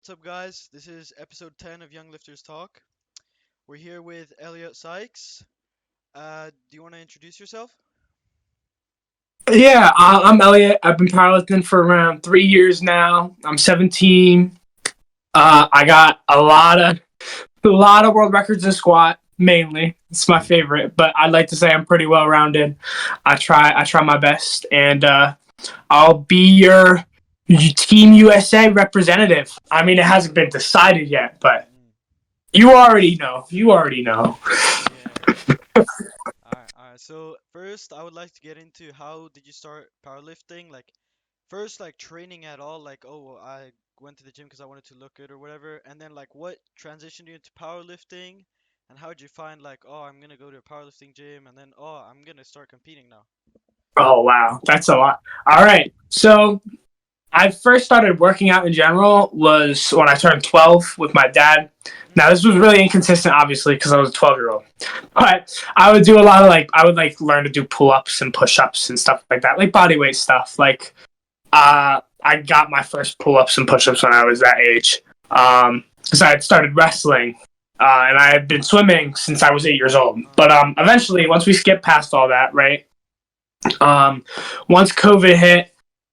What's up, guys? This is episode 10 of Young Lifters Talk. We're here with Elliot Sykes. Do you want to introduce yourself? Yeah, I'm Elliot. I've been powerlifting for around 3 years now. I'm 17. I got a lot of world records in squat. Mainly, it's my favorite, but I'd like to say I'm pretty well rounded. I try my best, and I'll be your Team USA representative. I mean, it hasn't been decided yet, but Mm, you already know. You already know. yeah, yeah. Alright. So first, I would like to get into how did you start powerlifting? Like, first, like training at all. Like, oh, I went to the gym because I wanted to look good or whatever. And then, like, what transitioned you into powerlifting? And how did you find, like, oh, I'm gonna go to a powerlifting gym, and then, oh, I'm gonna start competing now. Oh wow, that's a lot. All right, so I first started working out in general was when I turned 12 with my dad. Mm, Now this was really inconsistent, obviously, because I was a 12-year-old. But I would do a lot of I would learn to do pull-ups and push-ups and stuff like that, like body weight stuff. I got my first pull-ups and push-ups when I was that age, because I had started wrestling. And I had been swimming since I was 8 years old. But eventually, once we skip past all that, right? Um, Once COVID hit,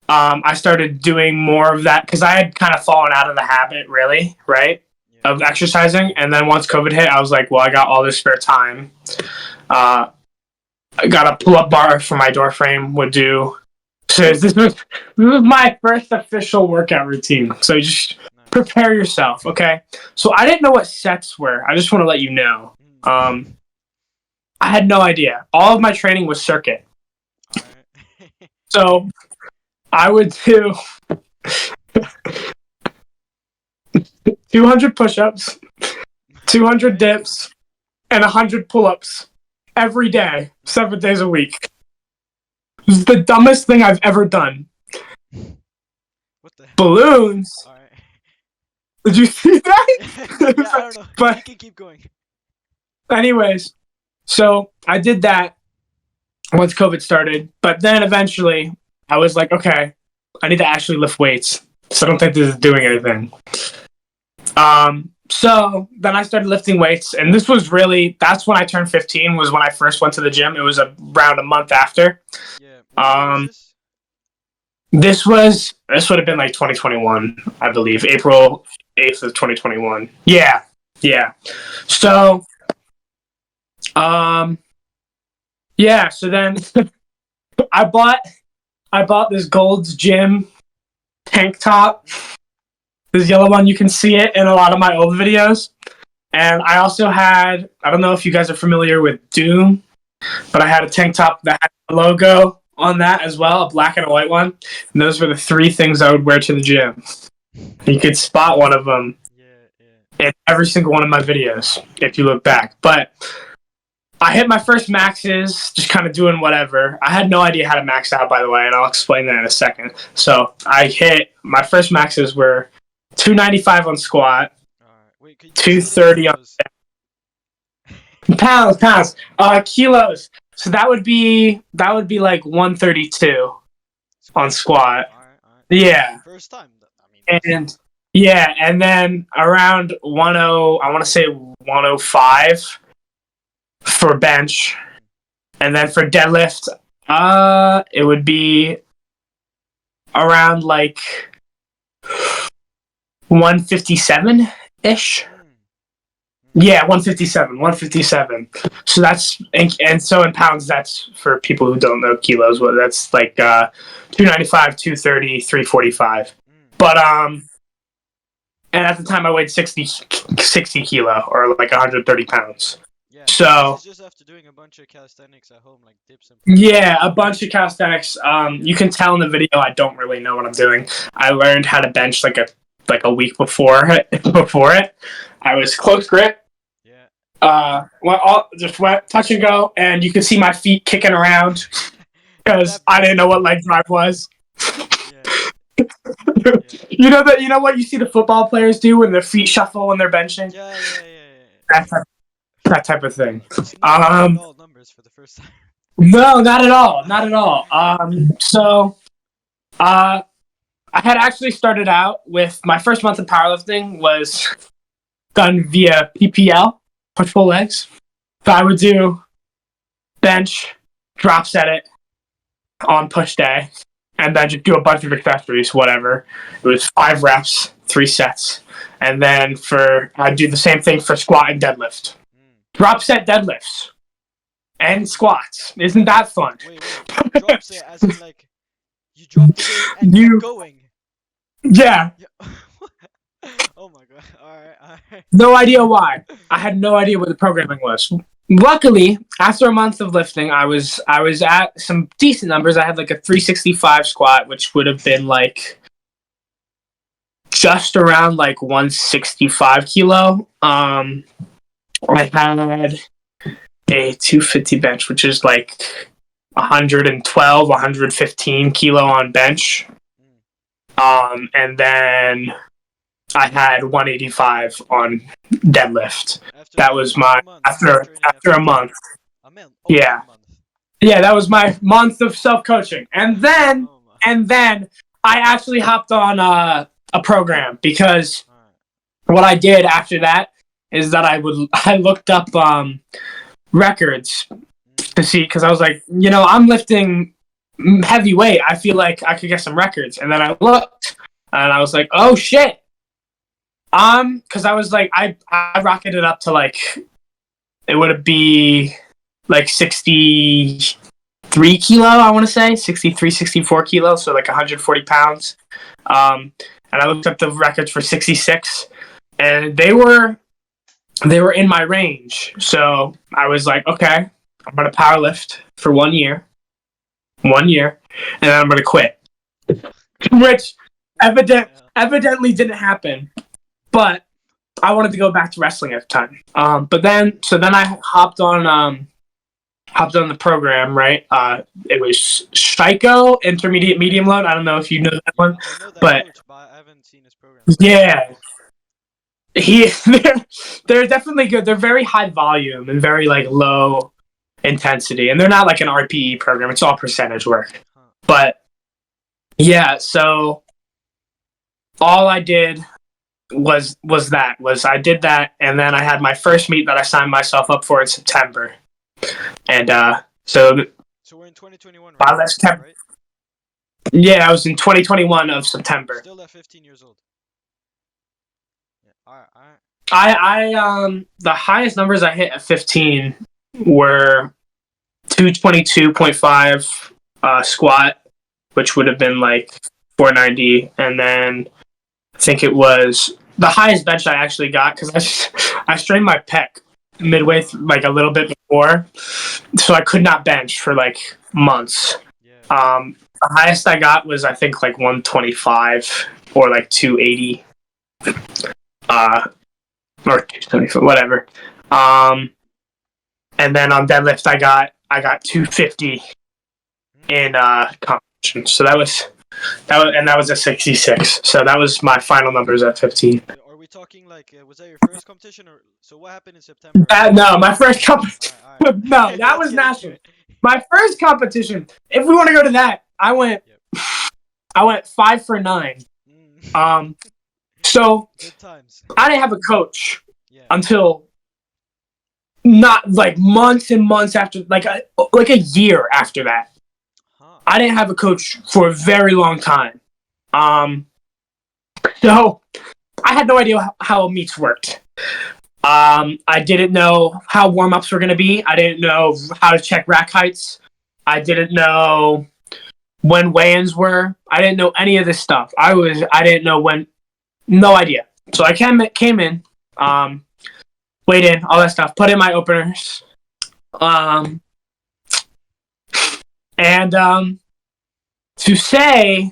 I started doing more of that because I had kind of fallen out of the habit, really, right, yeah. of exercising. And then once COVID hit, I was like, well, I got all this spare time. Uh, I got a pull up bar for my door frame, would do. So this was my first official workout routine. So just Nice. prepare yourself, okay? So I didn't know what sets were. I just want to let you know. Mm. I had no idea. All of my training was circuit. Alright. So I would do 200 push-ups, 200 Okay. dips, and 100 pull-ups every day, 7 days a week. It was the dumbest thing I've ever done. What the hell? Balloons. Alright. Did you see Yeah, I that? don't know. But You can keep going. anyways, so I did that once COVID started. But then eventually, I was like, okay, I need to actually lift weights. So I don't think this is doing anything. So then I started lifting weights, and that's when I turned 15. Was when I first went to the gym. It was around a month after. Yeah. What year was Um, this? this would have been like 2021, I believe, April 8th of 2021. Yeah, yeah. Yeah. So um, yeah. So then I bought I bought this Gold's Gym tank top. Mm. This yellow one, you can see it in a lot of my old videos. And I also I don't know if you guys are familiar with Doom, but I had a tank top that had a logo on that as well, a black and a white one. And those were the three things I would wear to the gym. You could spot one of them Yeah, yeah. in every single one of my videos if you look back. But I hit my first maxes, just kind of doing whatever. I had no idea how to max out, by the way, and I'll explain that in a second. So I hit my first maxes were 295 on squat, Alright. Wait, could you just say it in 230 on kilos? pounds, kilos. So that would be like 132 on Squat? squat. Alright. Yeah, First time. I mean, that's. and yeah, and then around 10, I want to say 105 for bench, and then for deadlift, it would be around like 157 ish. Mm, mm, Yeah, 157, 157. So and so in pounds, that's for people who don't know kilos. Well, that's like 295, 230, 345. mm. But and at the time I weighed 60 kilo or like 130 pounds. Yeah, and this So is just after doing a bunch of calisthenics at home, like dips and pull-ups. yeah, a bunch of calisthenics. You Yeah. can tell in the video I don't really know what I'm doing. I learned how to bench like a week before before it. I was close grip. Yeah. Just went touch and go, and you can see my feet kicking around because Tap I didn't know dancing. what leg drive was. Yeah. Yeah. You know what you see the football players do when their feet shuffle when they're benching. Yeah. That type, that type of thing. Just not hitting Um, all numbers for the first time. no, not at all, not at all. So uh, I had actually started out with my first month of powerlifting was done via PPL, push pull legs. So I would do bench, drop set it on push day, and then just do a bunch of accessories, whatever. It was 5 reps, 3 sets. And then I'd do the same thing for squat and deadlift. Mm. Drop set deadlifts and squats. Isn't that fun? Wait. Drop set as in like you dropped the weight and kept you, going. yeah, Yeah. Oh my god. Alright. no idea why. I had no idea what the programming was. Luckily, after a month of lifting, I was at some decent numbers. I had like a 365 squat, which would have been like just around like 165 kilo. I had a 250 bench, which is like 112, 115 kilo on bench. Mm. And then I had 185 on deadlift. That was After my a month of training at after a 15. month. A month. Oh, Yeah, 1 month. yeah, that was my month of self coaching, and then Oh my. and then I actually hopped on a program because Alright. what I did after that is that I looked up records to Mm. see because I was like, I'm lifting heavy weight. I feel like I could get some records, and then I looked and I was like, oh shit. Because I was like, I rocketed up to like it would be like 63 kilo, I want to say 63, 64 kilos, so like 140 pounds. And I looked up the records for 66, and they were in my range. So I was like, okay, I'm gonna power lift for 1 year, and then I'm gonna quit, which What the hell? evidently didn't happen. But I wanted to go back to wrestling at the time. But then I hopped on the program, right? It was Psycho, intermediate medium load. I don't know if you know that Yeah, one, I know that but coach, but I haven't seen his programs. yeah, they're definitely good. They're very high volume and very like low intensity, and they're not like an RPE program. It's all percentage work. Huh. But yeah, so all I did was I did that, and then I had my first meet that I signed myself up for in September, and so So we're in 2021 right by now, that September, right? yeah, I was in 2021 of September. Still at 15 years old. Yeah. Alright. I the highest numbers I hit at 15 were 222.5 squat, which would have been like 490, and then I think it was the highest bench I actually got because I strained my pec midway through, like a little bit before, so I could not bench for like months. Yeah. The highest I got was I think like 125 or like 280, or 275, whatever. Um, and then on deadlift I got 250 Mm. in competition. So that was a 66. So that was my final numbers at 15. Are we talking like was that your first competition or so what happened in September? No, my first competition. No, Alright. that Let's was get into national. it. My first competition. If we want to go to that, I went. Yep. I went 5 for 9. Mm. So Good times. I didn't have a coach Yeah. until not like months and months after, like a year after that. Huh. I didn't have a coach for a very long time. So I had no idea how meets worked. I didn't know how warm ups were going to be. I didn't know how to check rack heights. I didn't know when weigh-ins were. I didn't know any of this stuff. I didn't know when. No idea. So I came in, weighed in, all that stuff. Put in my openers, and to say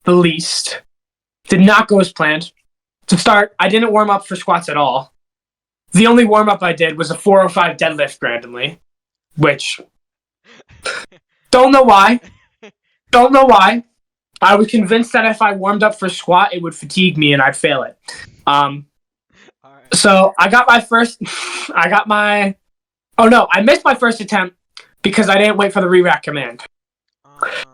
the least, did not go as planned. To start, I didn't warm up for squats at all. The only warm up I did was a 405 deadlift randomly, which don't know why. Don't know why. I was convinced that if I warmed up for squat, it would fatigue me and I'd fail it. Alright. So I got my first. I got my. Oh no, I missed my first attempt because I didn't wait for the re-rack command. Alright.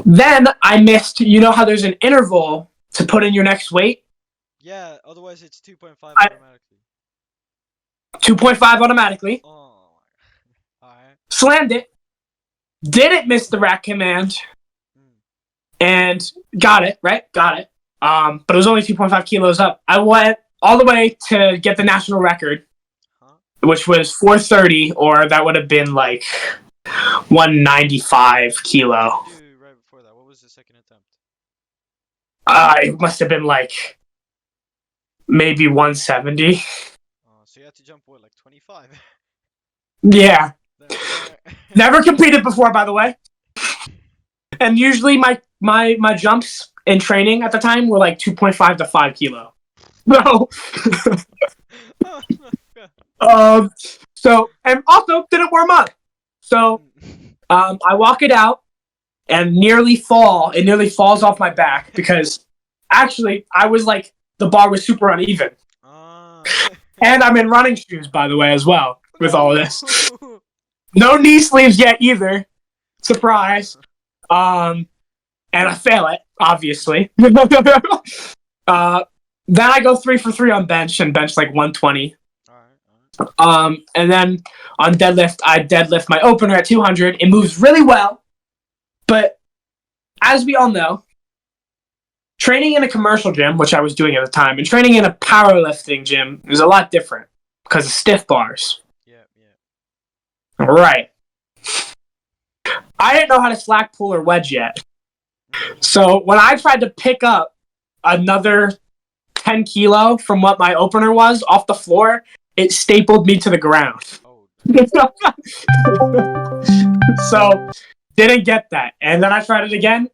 Then I missed. You know how there's an interval to put in your next weight? Yeah, otherwise it's 2.5 I automatically. 2.5 automatically. Oh, alright. Slammed it. Didn't miss the rack command Mm. and got it, right? Got it. But it was only 2.5 kilos up. I went all the way to get the national record, Huh? which was 430, or that would have been like 195 What did kilo. you do right before that? What was the second attempt? It must have been like maybe 170. So you had to jump what, like 25? Yeah. Damn. Alright. Never competed before, by the way. And usually my jumps in training at the time were like 2.5 to 5 kilo. No. Oh my god. um, so, and also didn't warm up. So Mm. I walk it out and nearly fall. It nearly falls off my back because actually I was like, the bar was super uneven. Ah. And I'm in running shoes, by the way, as well, with all of No. this. No knee sleeves yet either. Surprise. Um, and I fail it, obviously. uh, then I go 3 for 3 on bench and bench like 120. Alright, alright. And then on deadlift, I deadlift my opener at 200. It moves really well, but as we all know, training in a commercial gym, which I was doing at the time, and training in a powerlifting gym is a lot different because of stiff bars. Yeah, yeah. Right. I didn't know how to slack pull or wedge yet. Mm. So when I tried to pick up another 10 kilo from what my opener was off the floor, it stapled me to the ground. Oh, damn. So didn't get that. And then I tried it again.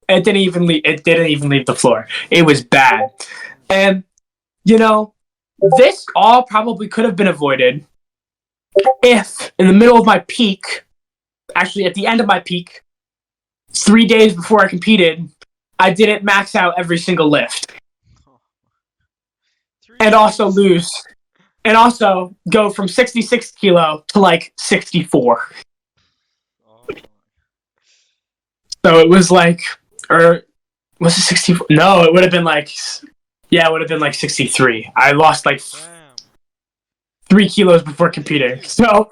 It didn't even leave the floor. It was bad. Mm. And you know, this all probably could have been avoided if in the middle of my peak, actually at the end of my peak, 3 days before I competed, I didn't max out every single lift. Oh. Three And also days. lose. And also go from 66 kilo to like 64. Oh. So it was like, or was it 64? No, it would have been like, yeah, it would have been like 63. I lost like Damn. 3 kilos before competing. Damn. So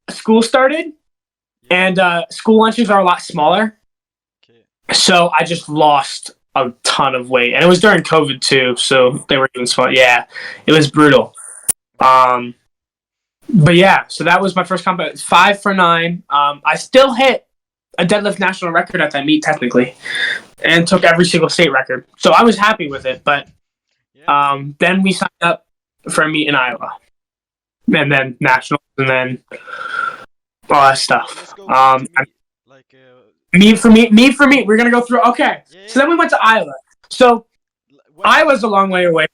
school started, Yeah. and school lunches are a lot smaller. Okay. So I just lost a ton of weight, and it was during COVID too. So they were even small. Yeah, it was brutal. Um, but yeah, so that was my first comp. 5 for 9. I still hit a deadlift national record at that meet technically, and took every single state record. So I was happy with it. But Yeah. then we signed up for a meet in Iowa, and then nationals, and then all that Let's stuff. go meet to meet. Like, Meet for meet, meet for meet. We're gonna go through. Okay, yeah, so then yeah. we went to Iowa. So When Iowa's a long way away.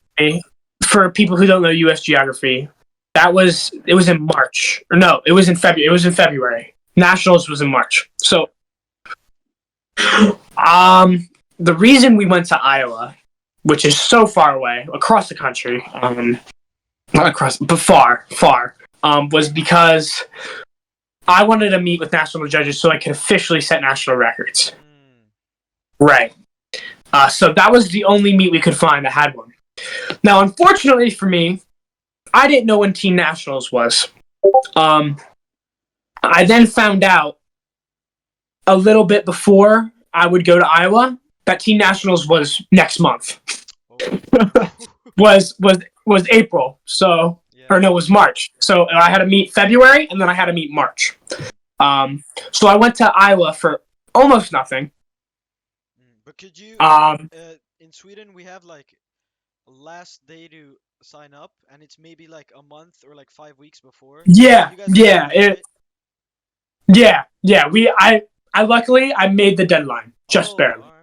For people who don't know U.S. geography, it was in March. Or no, it was in February. It was in February. Nationals was in March. So, the reason we went to Iowa, which is so far away across the country, not across, but far, far, was because I wanted to meet with national judges so I could officially set national records. Mm. Right. So that was the only meet we could find that had one. Now, unfortunately for me, I didn't know when Teen Nationals was. I then found out a little bit before I would go to Iowa that Teen Nationals was next month. Oh. was April. So, Yeah. or no, it was March. So I had to meet February, and then I had to meet March. So I went to Iowa for almost nothing. But could you, Um, in Sweden, we have like a last day to sign up, and it's maybe like a month or like 5 weeks before. yeah, You guys don't have yeah, that, right? yeah. I luckily I made the deadline just Oh, barely, alright,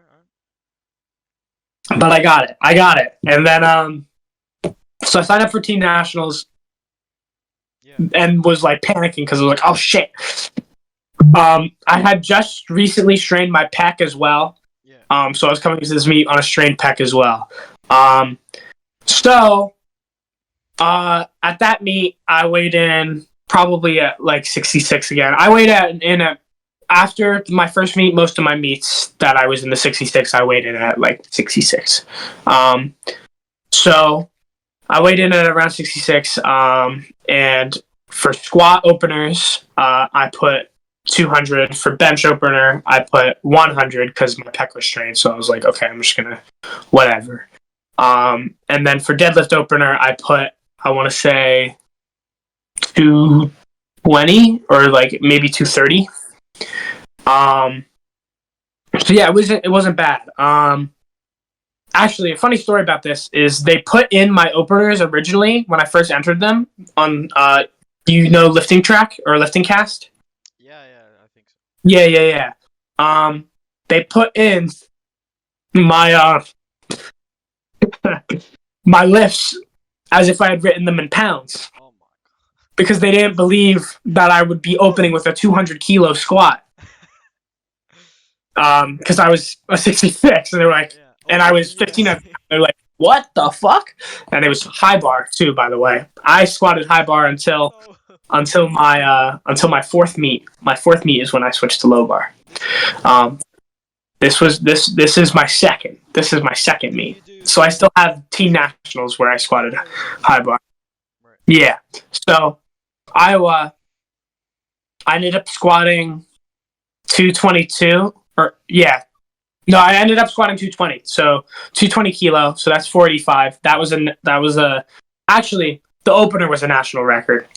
alright. but I got it, and then so I signed up for Teen Nationals Yeah. and was like panicking because I was like, oh shit. I had just recently strained my pec as well. Yeah. So I was coming to this meet on a strained pec as well. So at that meet, I weighed in probably at like 66 again. I weighed in at after my first meet, most of my meets that I was in the 66, I weighed in at like 66. Um, so I weighed in at around 66. And for squat openers, I put 200. For bench opener, I put 100 because my pec was strained. So I was like, okay, I'm just gonna whatever. And then for deadlift opener, I want to say 220 or like maybe 230. Um, so yeah, it wasn't bad. Actually, a funny story about this is they put in my openers originally when I first entered them on. Do you know lifting track or lifting cast? Yeah, yeah, I think so. Yeah, yeah, yeah. Um, they put in my my lifts as if I had written them in pounds Oh my because they didn't believe that I would be opening with a 200 kilo squat. Because I was a 66, and they were god. like, Yeah. and I Only in the was 15. US. They're like, what the fuck? And it was high bar too, by the way. I squatted high bar until No. my fourth meet. My fourth meet is when I switched to low bar. This was your fourth. Um, this is my second. This is my second Did meet. you do So I still have team nationals where I squatted Oh yeah, yeah. high bar. Right. Yeah. So Iowa, I ended up squatting 222 or yeah. No, I ended up squatting 220. So 220 kilo. So that's 485. That was a actually the opener was a national record.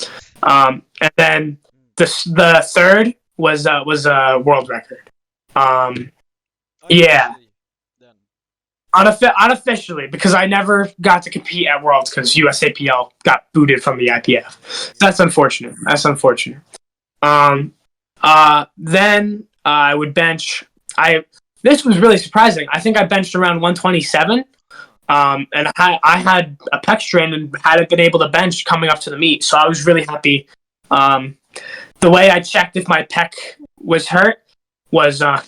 And then Mm. the third was a world record. Yeah, Unofficially, then. unofficially because I never got to compete at Worlds because USAPL got booted from the IPF. Yeah. That's unfortunate. That's unfortunate. Um, then I would bench. I This was really surprising. I think I benched around 127. Oh. And I had a pec strain and hadn't been able to bench coming up to the meet, so I was really happy. Um, the way I checked if my pec was hurt was I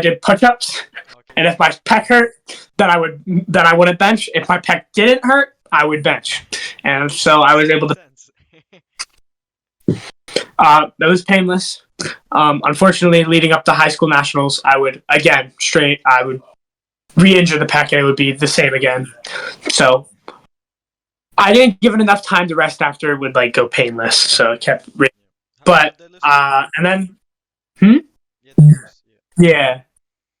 did push-ups, Okay. and if my pec hurt, then I wouldn't bench. If my pec didn't hurt, I would bench, and so I was able Makes to. sense. That was painless. Unfortunately, leading up to high school nationals, I would again straight. I would re-injure the pec, and it would be the same again. So I didn't give it enough time to rest after it would like go painless. So it kept. Yeah. How But deadlifts were you doing? and then hmm? Yeah, deadlifts. Yeah. Yeah,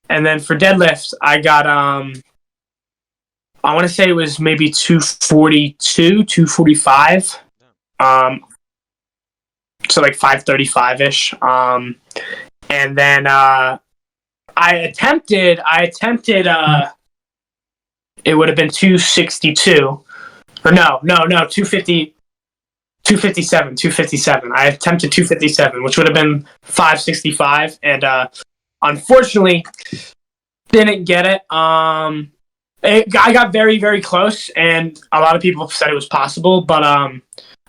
and then for deadlifts, I got I want to say it was maybe 242, 245. Damn. Um, so like 535 ish. And then it would have been 262 or no 250 257. I attempted 257, which would have been 565, and unfortunately didn't get it. I got very very close, and a lot of people said it was possible, but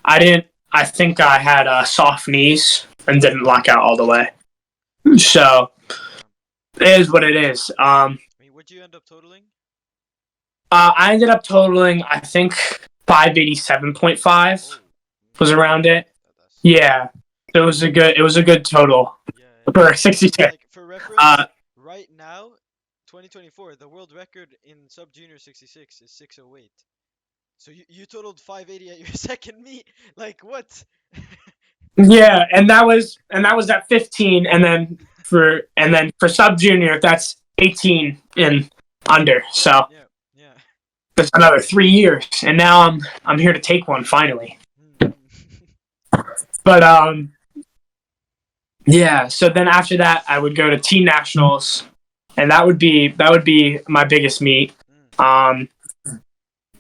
I didn't. I think I had soft knees and didn't lock out all the way. So Damn. it is what it is. I mean, what'd you end up totaling? I ended up totaling, I think, 587.5 Oh, was around it. that's Yeah, it was a good total yeah, for 66. like for Uh, reference, right now, 2024, the world record in sub junior 66 is 608. So you totaled 580 at your second meet. Like what? yeah, and that was at 15, and then for sub junior that's 18 and under. Yeah, So yeah, yeah. that's another 3 years, and now I'm here to take one finally. Mm. But yeah. So then after that, I would go to team nationals, and that would be my biggest meet. Mm. Um,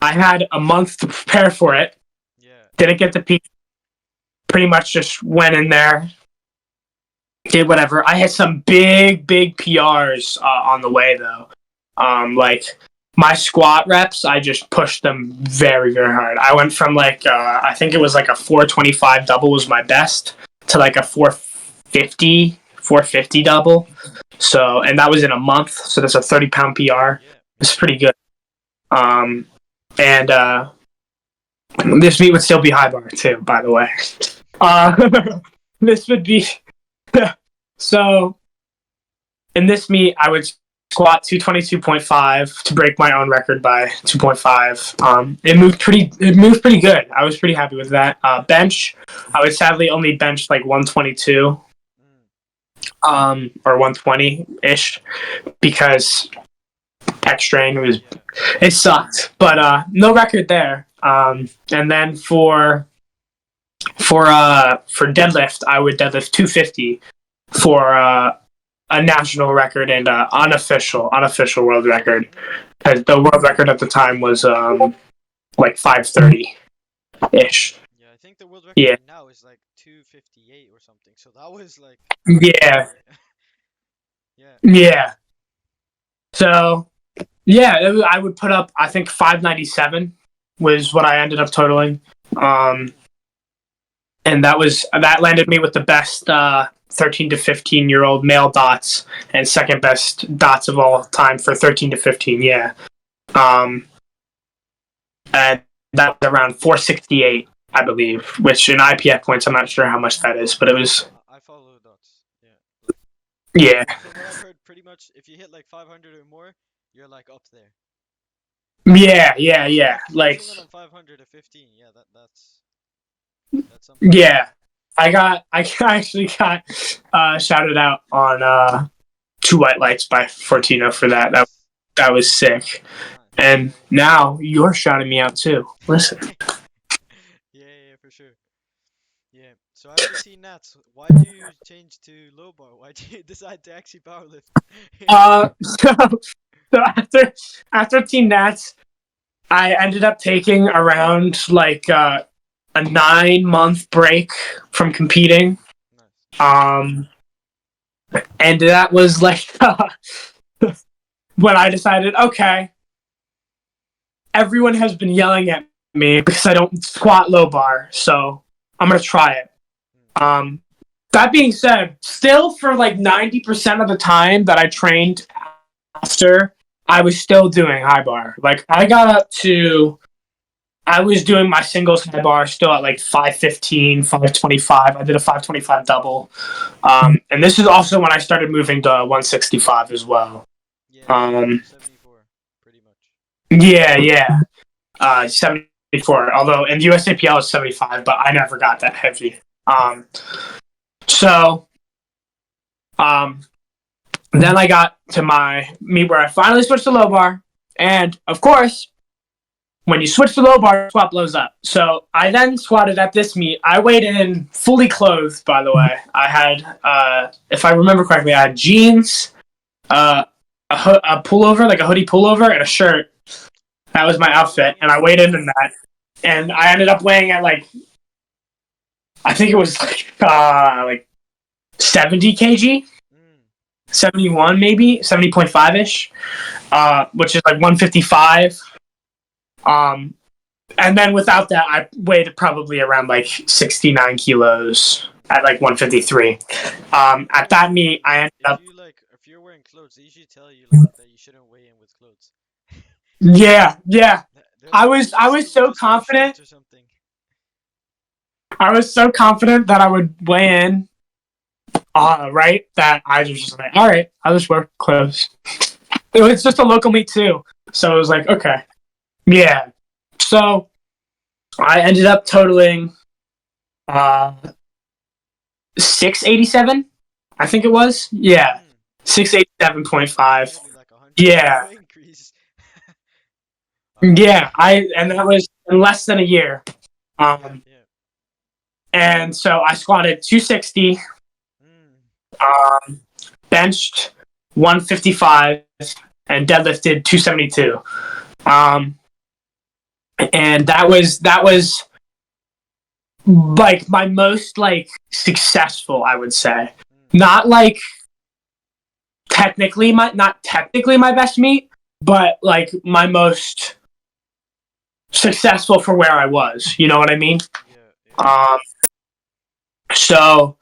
I had a month to prepare for it. Yeah. Didn't get to peak. Pretty much just went in there, did whatever. I had some big PRs on the way though. Like my squat reps, I just pushed them very very hard. I went from like I think it was like a 425 double was my best to like a 450 double. So and that was in a month. So that's a 30-pound PR. Yeah. It's pretty good. And this meet would still be high bar too, by the way. Uh, this would be So in this meet, I would squat 222.5 to break my own record by 2.5. It moved pretty good. I was pretty happy with that. Bench, I would sadly only bench like 122 Mm, or 120 ish because pec strain was yeah. it sucked, but no record there. And then for deadlift, I would deadlift 250 for a national record and unofficial world record. Mm, Because the world record at the time was like 530 ish. yeah, I think the world record Yeah, right now is like 258 or something. So that was like yeah, yeah. Yeah. yeah. So yeah, I would put up. I think 597 was what I ended up totaling. Um, Mm, and that landed me with the best 13 to 15-year-old male dots and second best dots of all time for 13 to 15. Yeah, um, and that was around 468, I believe, which in IPF points, I'm not sure how much that is, but it was I follow dots. Yeah. yeah, From what I've heard, pretty much if you hit like 500 or more, you're like up there. So yeah. like Like closing in on 500 to 15, yeah, that's something. yeah, I actually got shouted out on Two White Lights by Fortino for that. Nice, That was sick. nice. And now you're shouting me out too. Listen. Yeah, for sure. Yeah. So after T Nats, why'd you change to low bar? Why'd you decide to actually powerlift? So after Teen Nats, I ended up taking around like a 9 month break from competing. Nice. Um, and that was like when I decided, okay, everyone has been yelling at me because I don't squat low bar, so I'm gonna try it. Mm, Um, that being said, still for like 90% of the time that I trained after, I was still doing high bar. Like I got up to, I was doing my singles high bar still at like 515, 525. I did a 525 double. And this is also when I started moving to 165 as well. yeah, Um, 74, pretty much. yeah. 74. Although in the USAPL is 75, but I never got that heavy. So um, then I got to my meet where I finally switched to low bar, and of course, when you switch to low bar, squat blows up. So I then squatted at this meet. I weighed in fully clothed, by the way. I had, if I remember correctly, I had jeans, uh, a pullover, like a hoodie pullover, and a shirt. That was my What were you outfit, weighing and in? I weighed in that. And I ended up weighing at like, I think it was like 70 kg, Mm, 71 maybe, 70.5 ish, which is like 155. Um, and then without that, I weighed probably around like 69 kilos at like 153. At that meet, I ended up, if you're wearing clothes, they usually tell you like that you shouldn't weigh in with clothes. yeah. They're like, oh, I was so just wear confident. shorts or something. I was so confident that I would weigh in, right? That I was just like, all right, I'll just wear clothes. It was just a local meet too, so it was like, okay, yeah. So I ended up totaling uh 687. I think it was. Yeah, Mm, that's 687.5. nearly like a 100 kilo Yeah, increase. yeah. And that was in less than a year. Yeah, Um, yeah. and so I squatted 260, Mm, um, benched 155, and deadlifted 272. Um, and that was like my most like successful, I would say. mm, Not like not technically my best meet, but like my most successful for where I was. You know what I mean? yeah, yeah. Um, so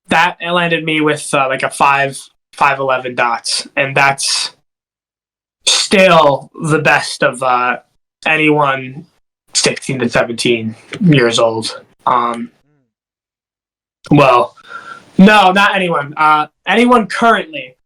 that landed me with like a 511 dots, and that's still the best of anyone 16 to 17 years old. Mm, Well, No, not anyone. Anyone currently.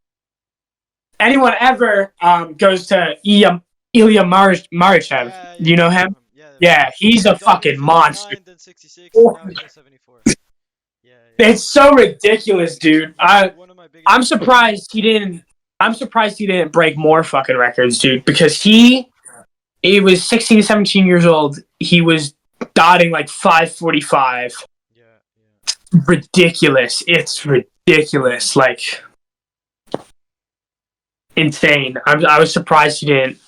Anyone ever goes to Ilya Marichev. Do you Yeah, know I know him? him. Yeah, Yeah, he's he a dug in fucking monster. 59, then 66, and now he does 74. Yeah, yeah. It's so ridiculous, dude. He's one of my biggest I'm inspirations. surprised he didn't. I'm surprised he didn't break more fucking records, dude. Because he was 16, 17 years old. He was dotting like 545. Yeah, yeah, Ridiculous. It's yeah. ridiculous. Like insane. I was surprised he didn't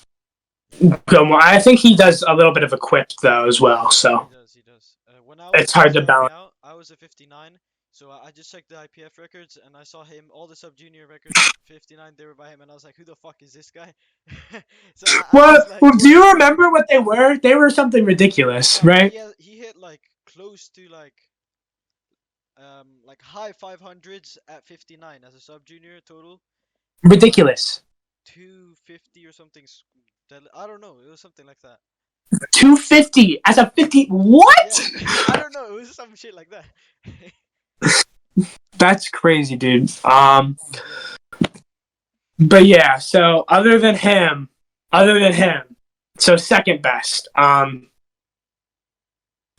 Yeah. go more. I think he does a little bit of a quip though as well. He So does, he does. When I it's was hard to starting balance. out, I was a 59, so I just checked the IPF records and I saw him, all the sub junior records, 59, they were by him, and I was like, who the fuck is this guy? So I Well, was like, well, do you remember what they were? They were something ridiculous, yeah, right? he hit like close to like high 500s at 59 as a sub junior total, and like Ridiculous. 250 or something. I don't know, it was something like that. 250 as a 50. Yeah, What? I don't know, it was some shit like that. That's crazy, dude. Yeah. But yeah. So other than him, so second best.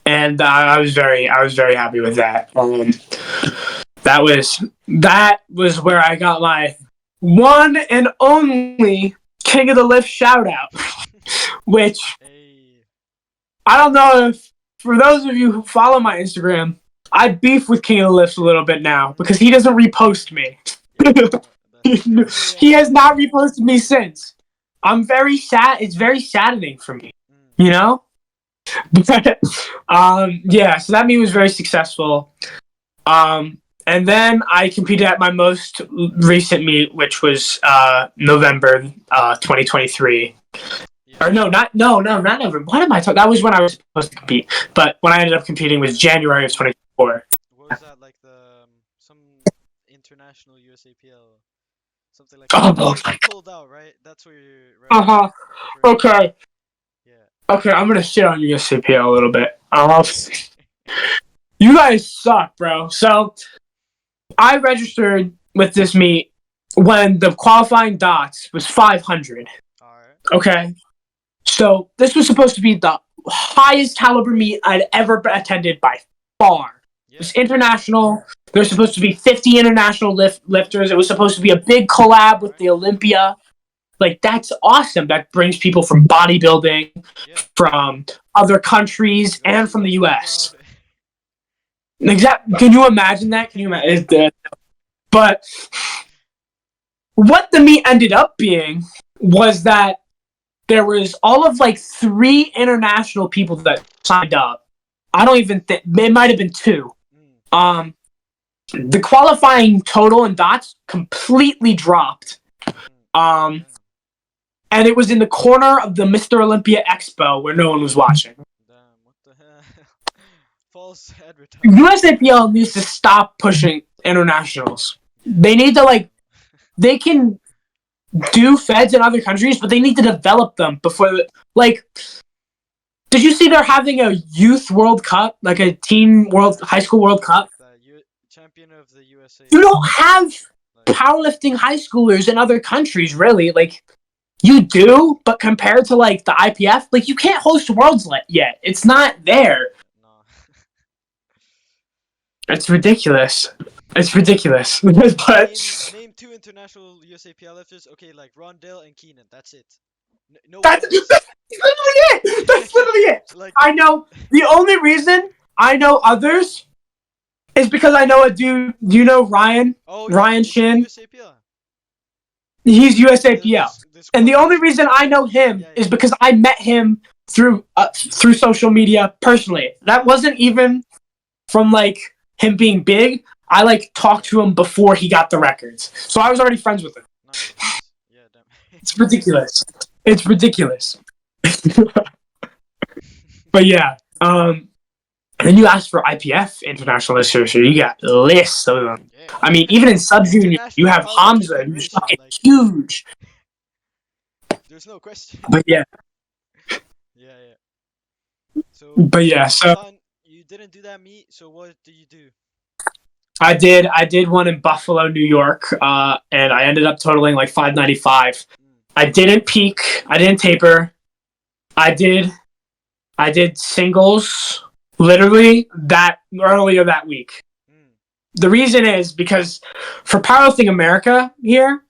And I was very happy with that. That was where I got my one and only King of the Lift shout out, which Hey. I don't know if for those of you who follow my Instagram, I beef with King of the Lifts a little bit now because he doesn't repost me. Yeah, that's yeah. He has not reposted me since. I'm very sad. It's very saddening for me, Mm, you know. But yeah, so that meet was very successful. And then I competed at my most recent meet, which was November 2023. yeah. Or not November. What am I talking? That was when I was supposed to compete. But when I ended up competing was January of 2024. What was that like some international USAPL, something like that? Oh You my pulled out, right? That's where you god. right? Uh huh. The first one. Okay. Yeah. Okay. I'm gonna shit on you, CPL, a little bit. You guys suck, bro. So I registered with this meet when the qualifying dots was 500. All right. Okay. So this was supposed to be the highest caliber meet I'd ever attended by far. It Yeah. was international. There's supposed to be 50 international lifters. It was supposed to be a big collab All with right. the Olympia. Like that's awesome. That brings people from bodybuilding, Yeah. from other countries, You'll and see from the Logan Paul. U.S. Exactly. Can you imagine that? Can you imagine? But what the meet ended up being was that there was all of like three international people that signed up. I don't even think it might have been two. Mm, Um, the qualifying total and dots completely dropped. mm. Um, Damn. and it was in the corner of the Mr. Olympia Expo where no one was watching. Damn. What the hell? False advertising. USAPL needs to stop pushing internationals. Yeah. They need to like they can do feds in other countries, but they need to develop them before like did you see they're having a youth World Cup, like a teen world Yeah. high school World Something Cup? like that. You champion of the USA You or don't something. have Like. powerlifting high schoolers in other countries, really. Like you do, but compared to like the IPF, like you can't host worlds yet. It's not there. No. It's ridiculous. It's ridiculous. But Name two international USA PLFers. Okay, like Rondell and Keenan. That's it. Nobody that's else. literally it. That's literally it. Like, I know the only reason I know others is because I know a dude. Do you know Ryan? oh yeah, Ryan is he Shin? USAPL? He's USAPL. The And squad the only leader. reason I know him Yeah, is yeah, because I met him through social media personally. That wasn't even from like him being big. I like talked yeah. to him before he got the records, so I was already friends with him. Nice, nice. Yeah, damn. It's ridiculous. It's ridiculous. But yeah, and then you asked for IPF international listeners, so you got lists of them. Yeah. I mean, even in sub junior, you International have Powerlifting Hamza, who's Federation. fucking Like, huge. there's no question. But yeah, Yeah, yeah. So, but yeah. So son, you didn't do that meet. So what do you do? I did one in Buffalo, New York, and I ended up totaling like 595. Mm, I didn't peak. I didn't taper. I did I did singles literally that earlier that week. mm, The reason is because for Powerlifting America here,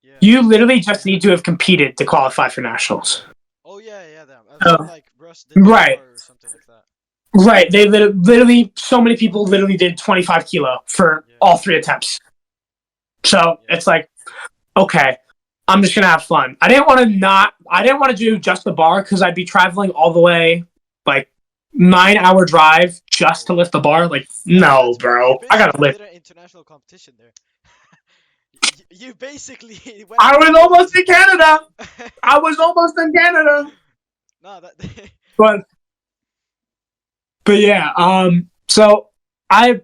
yeah. you literally just need to have competed to qualify for nationals. Oh yeah, yeah. Damn. I've seen like Russ did the Right, bar or something like that. right. They literally, so many people literally did 25 kilo for Yeah, all three attempts. So yeah, it's like, okay, I'm just gonna have fun. I didn't want to do just the bar because I'd be traveling all the way, like 9 hour drive just to oh, lift the bar. Like, no, that's you bro, I gotta basically lift. did an international competition there. You basically went I to was the almost in Canada. I was almost in Canada. no that But but yeah, so I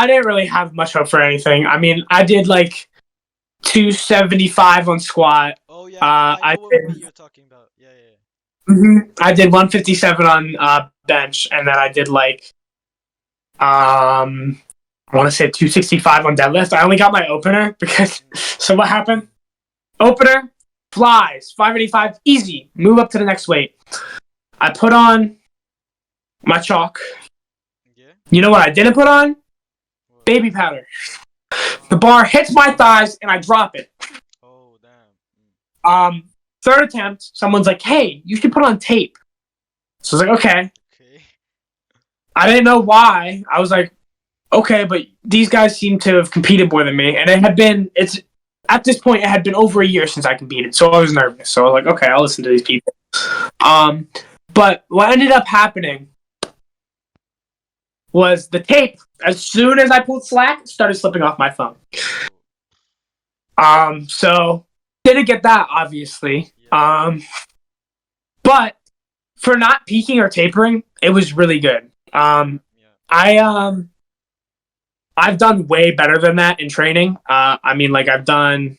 didn't really have much hope for anything. I mean, I did like 275 on squat. oh yeah I I know what weight did you're talking about. Yeah, yeah, I did 157 on bench, and then I did like I want to say 265 on deadlift. I only got my opener because yeah. so what happened? Opener flies 585 easy. Move up to the next weight. I put on my chalk. Yeah. You know what I didn't put on? What? Baby powder. The Ah. bar hits my thighs and I drop it. Oh damn. Mm. Um, Third attempt, someone's like, "Hey, you should put on tape." So I was like, "Okay." Okay. I didn't know why. I was like, "Okay," but these guys seem to have competed more than me, and it's at this point it had been over a year since I competed, so I was nervous. So I was like, "Okay, I'll listen to these people." Um, but what ended up happening was the tape. As soon as I pulled slack, it started slipping off my phone. Oh So didn't get that obviously. yeah. But for not peaking or tapering, it was really good. Yeah, yeah. I I've done way better than that in training. I mean, like I've done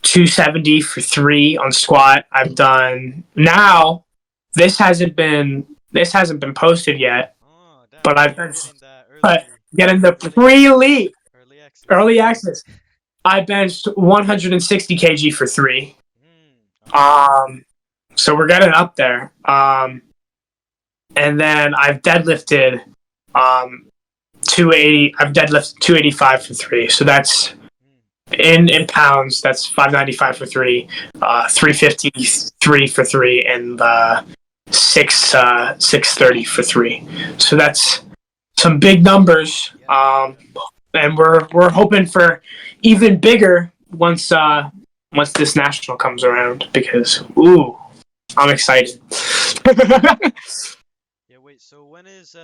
270 for three on squat. I've done now. This hasn't been posted yet, Oh damn. but So I've you're been getting that but early, getting the early access, pre-elite early access. early access. I benched 160 kg for three. Hmm. Okay. Um, so we're getting up there. And then I've deadlifted 280. I've deadlifted 285 for three. So that's Hmm. in pounds. That's 595 for three, 353 for three, and 630 for three. So that's some big numbers. Yeah. Yeah. And we're hoping for even bigger once this national comes around because ooh, I'm excited. Yeah. Wait. So when is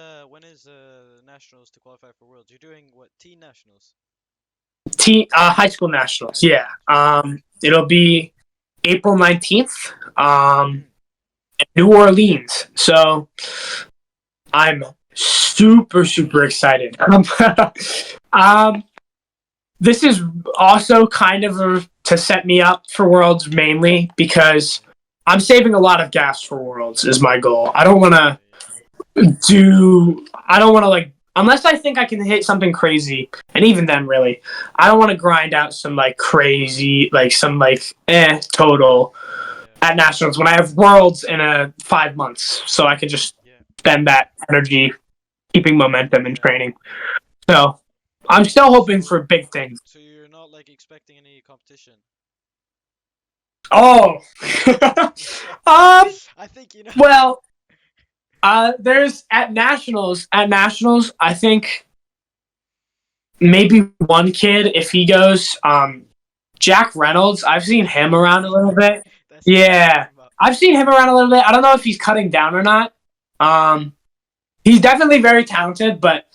nationals to qualify for worlds? You're doing what? Teen nationals. High school nationals, High school yeah. nationals. It'll be April 19th, Hmm. New Orleans. So I'm super excited. Um, this is also kind of to set me up for Worlds mainly because I'm saving a lot of gas for Worlds is my goal. I don't want Yeah. to Yeah. like unless I think I can hit something crazy, and even then, really, I don't want to grind out some like crazy, like some like total Yeah. at nationals when I have worlds in 5 months, so I can just Yeah. spend that energy keeping momentum and Yeah. training. So I'm still hoping So for big things. so you're not like expecting any competition. Oh, um, I think you know. well, there's at nationals. At nationals, I think maybe one kid if he goes. Jack Reynolds. I've seen Jack him around a Reynolds. little bit. That's the guy I'm Yeah, talking about. I've seen him around a little bit. I don't know if he's cutting down or not. Um, he's definitely very talented, but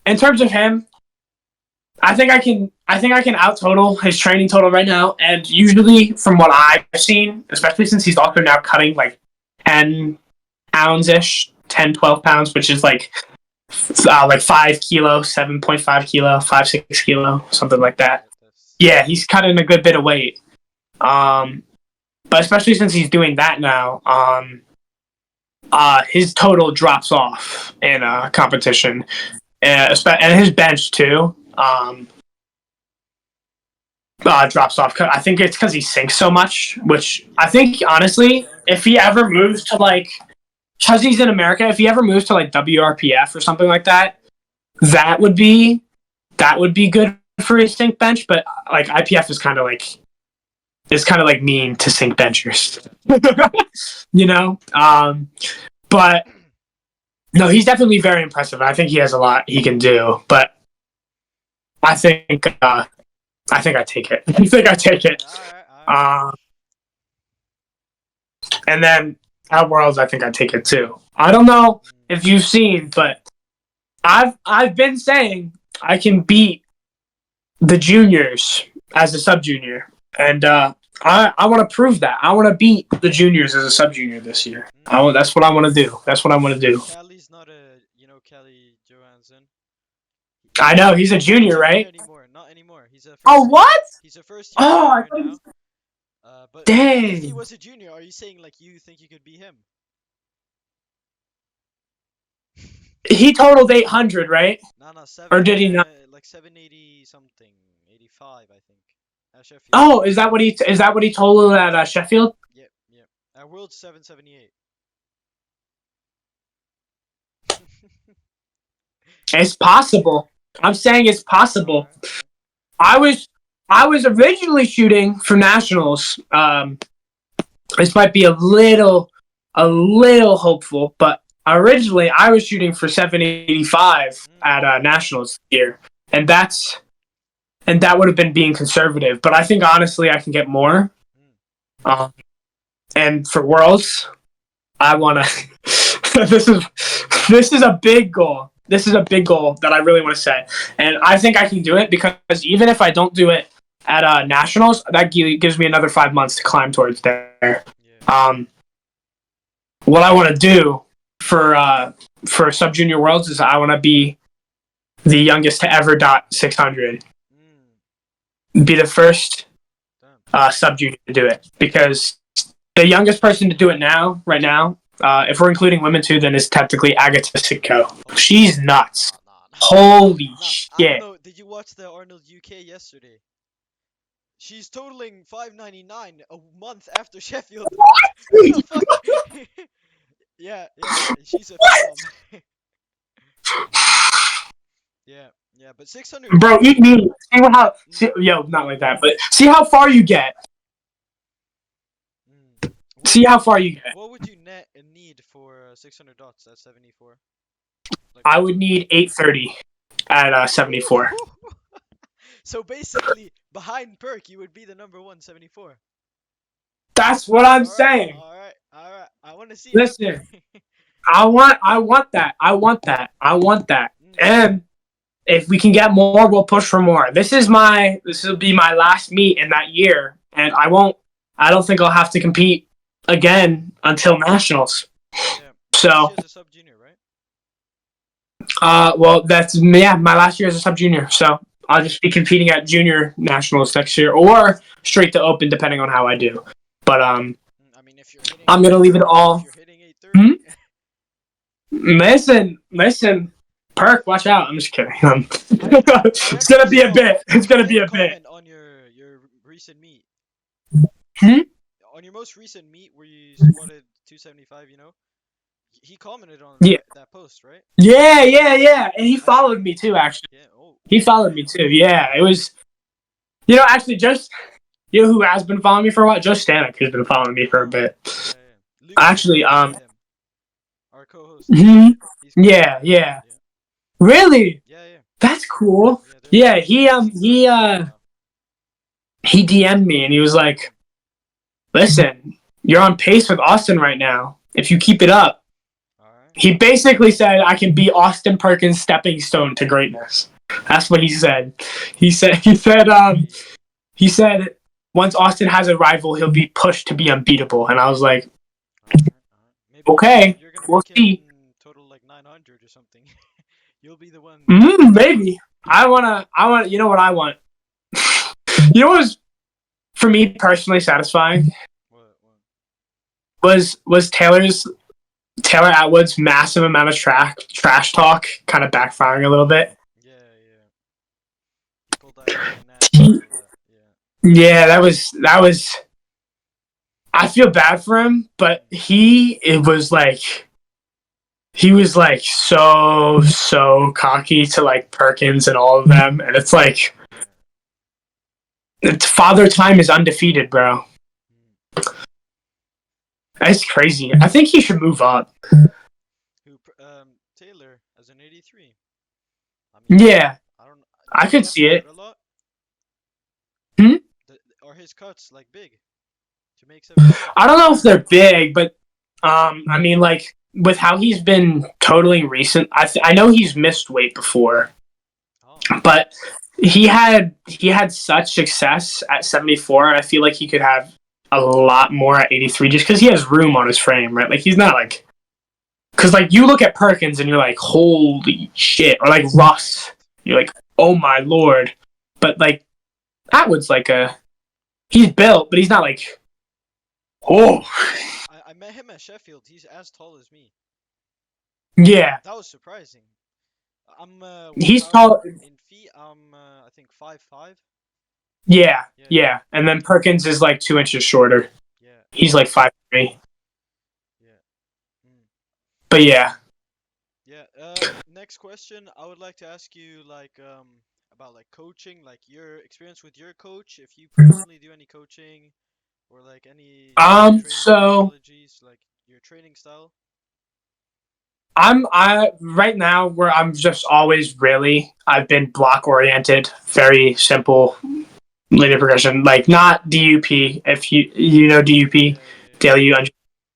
in terms of him, I think I can. I think I can out total his training total right now. And usually, from what I've seen, especially since he's also now cutting like 10 pounds ish, 10, 12 pounds, which is like 5 kilo, 7.5 kilo, 5, 6 kilo, something Oh like that. shit. That's Yeah, he's cutting a good bit of weight. Um, but especially since he's doing that now, his total drops off in competition, and his bench too. um, drops off. I think it's because he sinks so much, which I Yeah, think honestly, if he ever moves to like, because he's in America, if he ever moves to like WRPF or something like that, that would be good for his sink bench. But like IPF is kind of like mean to sink benchers, yeah. you know. But no, he's definitely very impressive. I think he has a lot he can do, but I think I think I take it. I think I take it. Alright, alright. Uh, and then at Worlds, I think I take it too. I don't know Mm. if you've seen, but I've been saying I can beat the juniors as a sub junior, and I want to prove that. I want to beat the juniors as a sub junior this year. Mm. That's what I want to do. That's what I want to do. Callie's not a, Callie Johansson. I know he's a He's not a junior, junior right? anymore. Not anymore. He's a Oh, first. what? He's a first year Oh, I junior thought now. But if he dang. was a junior, are you saying like you think you could beat him? He totaled 800, right? No, no, Or did he not? like 780 something, 85, I think. At Sheffield. Oh, is that what he totaled at Sheffield? Yep, yep. At World 778. It's possible. I'm saying it's possible. Alright, alright. I was I was originally shooting for nationals. This might be a little hopeful, but originally I was shooting for 785 Mm, at nationals here, and that would have been being conservative. But I think honestly I can get more. mm, Um, and for worlds, I want to. this is a big goal. This is a big goal that I really want to set, and I think I can do it because even if I don't do it at nationals, that gives me another 5 months to climb towards there. yeah. Um, what I want to do for sub junior worlds is I want to be the youngest to ever dot 600, Mm, be the first damn. sub junior to do it because the youngest person to do it right now, if we're including women too, then is technically Agatha Sitko. Oh, She's nuts. nah, nah, nah. Holy Nah, I don't shit. know. Did you watch the Arnold UK yesterday? She's totaling 599 a month after Sheffield. What the fuck? Yeah, yeah, she's a phenom. Yeah, yeah, but 600 is Bro, eat crazy. me. Mm, Yo, not like that, but see how far you get. mm. See how far you get. What would you net and need for 600 dots at 74? Like I what? would need 830 at 74. So basically, behind Perk, you would be the number one 74. That's what I'm All right, saying. all right, all right. I want to see it. Listen, I want that. I want that. I want that. Mm, And if we can get more, we'll push for more. This will be my last meet in that year, and I don't think I'll have to compete again until nationals. yeah, your last So, year as a sub junior, right? well, that's yeah, my last year as a sub junior. So I'll just be competing at junior nationals next year, or straight to open, depending on how I do. But I mean, if you're hitting I'm gonna leave it if all. you're hitting Hmm? 830, Listen, Perk, watch out. I'm just kidding. I It's gonna actually be a saw bit. It's a gonna be him a bit. comment on your recent meet. Hmm? On your most recent meet where you squatted 275, he commented on Yeah, that post, right? yeah. And he I saw. followed me too. Actually, Yeah. Oh. he followed me Damn. too. Yeah, it was. Actually, just who has been following me for a while? Joe Stanek has been following me for a Oh. bit. Yeah. Yeah. Lucas Actually, recommended him. Our co-host. mhm. He's quite good. Yeah. Yeah. Really, Yeah. Yeah. that's cool. Yeah. Yeah, He's learning a lot now. he DM'd me and he was Mm. like, "Listen, you're on pace with Austin right now. If you keep it up." All right. He basically said, "I can be Austin Perkins' stepping stone to greatness." That's what he said. Maybe. He said once Austin has a rival, he'll be pushed to be unbeatable. And I was like, All right. All right. Maybe okay, you're gonna we'll make him see. total like 900 or something. You'll be the one. Maybe. You know what I want? You know what was, for me personally, satisfying? What? What? Was Taylor Atwood's massive amount of trash talk kind of backfiring a little bit. Yeah. Yeah. he, Yeah, yeah. yeah, that was. I feel bad for him, but Mm, he was like so cocky to like Perkins and all of them, and it's like yeah. Father Time is undefeated, bro. Mm. That's crazy. I think he should move up. Taylor as an 83. I mean, Yeah, I don't. I Does he could have to see cut it. a lot? Hmm? Are his cuts like big to make 74? I don't know if they're big, but I mean, like with how he's been totally recent, I know he's missed weight before, Oh, but he had such success at 74, and I feel like he could have a lot more at 83 just because he has room on his frame, right? Like he's not like because like you look at Perkins and you're like, holy shit, or like he's Russ, jacked. you're like, oh my lord, but like Atwood's like a he's built, but he's not like oh I met him at Sheffield. He's as tall as me. yeah. That was surprising. I'm what He's tall tall. in feet? I'm I think 5'5". Yeah, Yeah, yeah, yeah. And then Perkins is like 2 inches shorter. yeah, He's like 5'3". yeah. Mm. But yeah. Yeah. Next question. I would like to ask you about like coaching, like your experience with your coach, if you personally do any coaching or like any training So methodologies, like your training style. I right now where I'm just always really I've been block oriented, very simple linear progression, like not DUP. If you know DUP, Yeah, yeah, yeah. daily.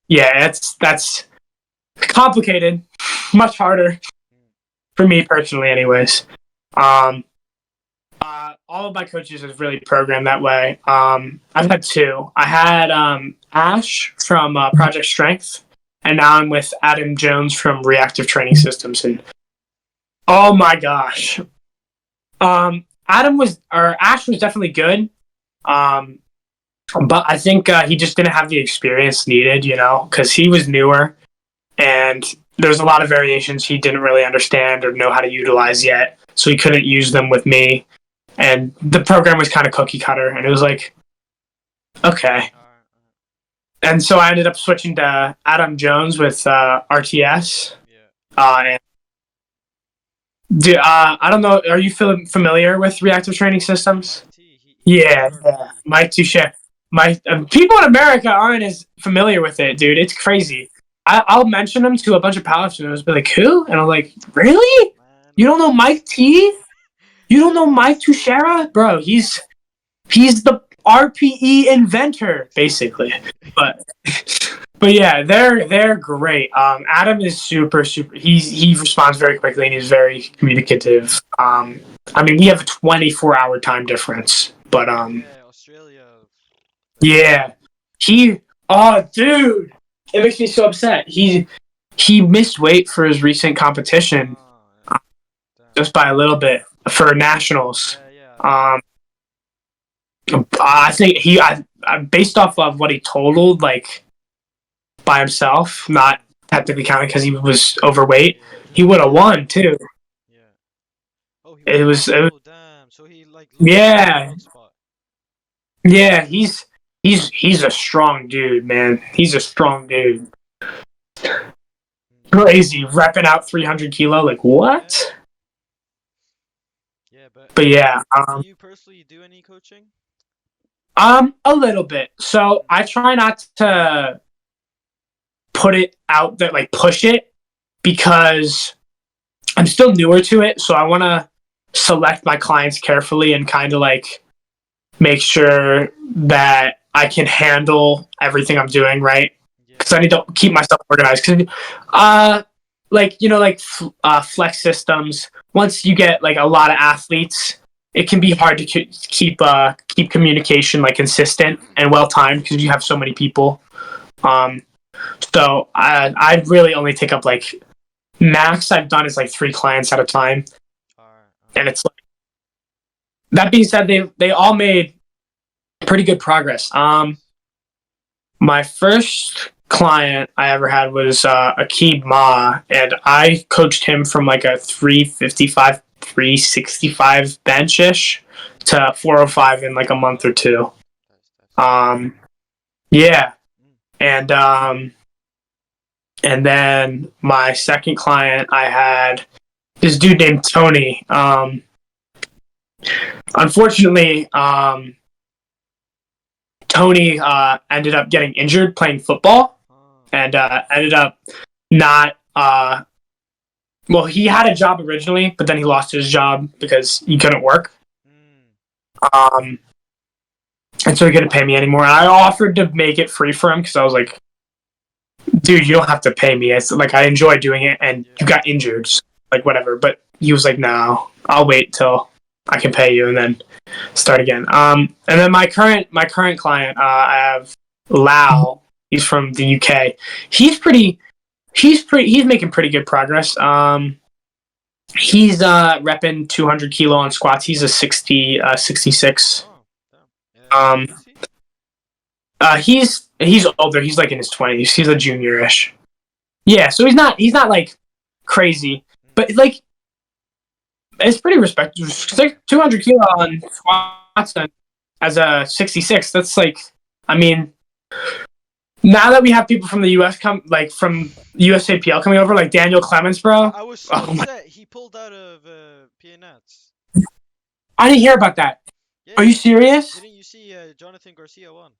Yeah, that's complicated, much harder Mm. for me personally, anyways. Um, all of my coaches is really programmed that way. I've had two. I had Ash from Project Strength, and now I'm with Adam Jones from Reactive Training Systems. And oh my gosh, Ash was definitely good, um, but I think he just didn't have the experience needed, because he was newer and there's a lot of variations he didn't really understand or know how to utilize yet, so he couldn't use them with me. And the program was kind of cookie cutter, and it was like, okay. Alright, And so I ended up switching to Adam Jones with RTS. yeah. And I don't know, are you familiar with reactive training systems? Mike T, he's Yeah, yeah. RP. Mike Touche. My people in America aren't as familiar with it, dude. It's crazy. I'll mention him to a bunch of powerlifters, be like, "Who?" And I'm like, "Really? Man, You don't know Mike T? You don't know Mike yes. Tuchera, bro? He's the RPE inventor, basically." But but yeah, they're great. Adam is super. He responds very quickly and he's very communicative. I mean, we have a 24-hour time difference, but Yeah, Australia. yeah, he. Oh, dude, it makes me so upset. He missed weight for his recent competition Oh, yeah. Damn. just by a little bit for nationals. Yeah, yeah, I know. Um, I think based off of what he totaled, like by himself, not Mm. technically counting because he was overweight, Yeah, he would have won too. yeah. Oh, he would It have was, won. it was Oh, damn. So he like lost the yeah, world spot. yeah. He's a strong dude, man. He's a strong dude. Mm. Crazy, repping out 300 kilo. Like Yeah, what? yeah. But But yeah, do you personally do any coaching? a little bit. So Mm. I try not to put it out there, like push it, because I'm still newer to it. So I want to select my clients carefully and kind of like make sure that I can handle everything I'm doing right. Because I Yeah, need to keep myself organized. Because, flex systems. Once you get like a lot of athletes, it can be hard to keep communication like consistent and well timed because you have so many people. Um, so I really only take up like max I've done is like 3 clients at a time, alright, and alright. it's like that being said, they all made pretty good progress. Nice. My first client I ever had was Akib Ma, and I coached him from like a 355, 365 bench ish. to 405 in like a month or two. That's sick. Um, yeah, Mm. and and then my second client, I had this dude named Tony. Unfortunately, Tony ended up getting injured playing football, Huh. and ended up not. Well, he had a job originally, but then he lost his job because he couldn't work. Mm. Um, and so he couldn't pay me anymore. And I offered to make it free for him because I was like, dude, you don't have to pay me. It's like I enjoy doing it, and Yeah. you got injured, so, like whatever. But he was like, no, I'll wait till I can pay you and then start again. And then my current client, I have Lau. He's from the UK. He's pretty. He's making pretty good progress. He's repping 200 kilo on squats. He's a 66. Oh, damn. How Um, old is he? he's older. He's like in his 20s. He's a junior-ish. Yeah, so he's not like crazy, Mm. but like it's pretty respectable. It's like 200 kilo on squats and as a 66. That's like, I mean, now that we have people from the US come like from USAPL coming over, like Daniel Clements, bro. I was so Oh my, upset. He pulled out of PNats. I didn't hear about that. Are you Yeah. serious? Didn't you see Jonathan Garcia won?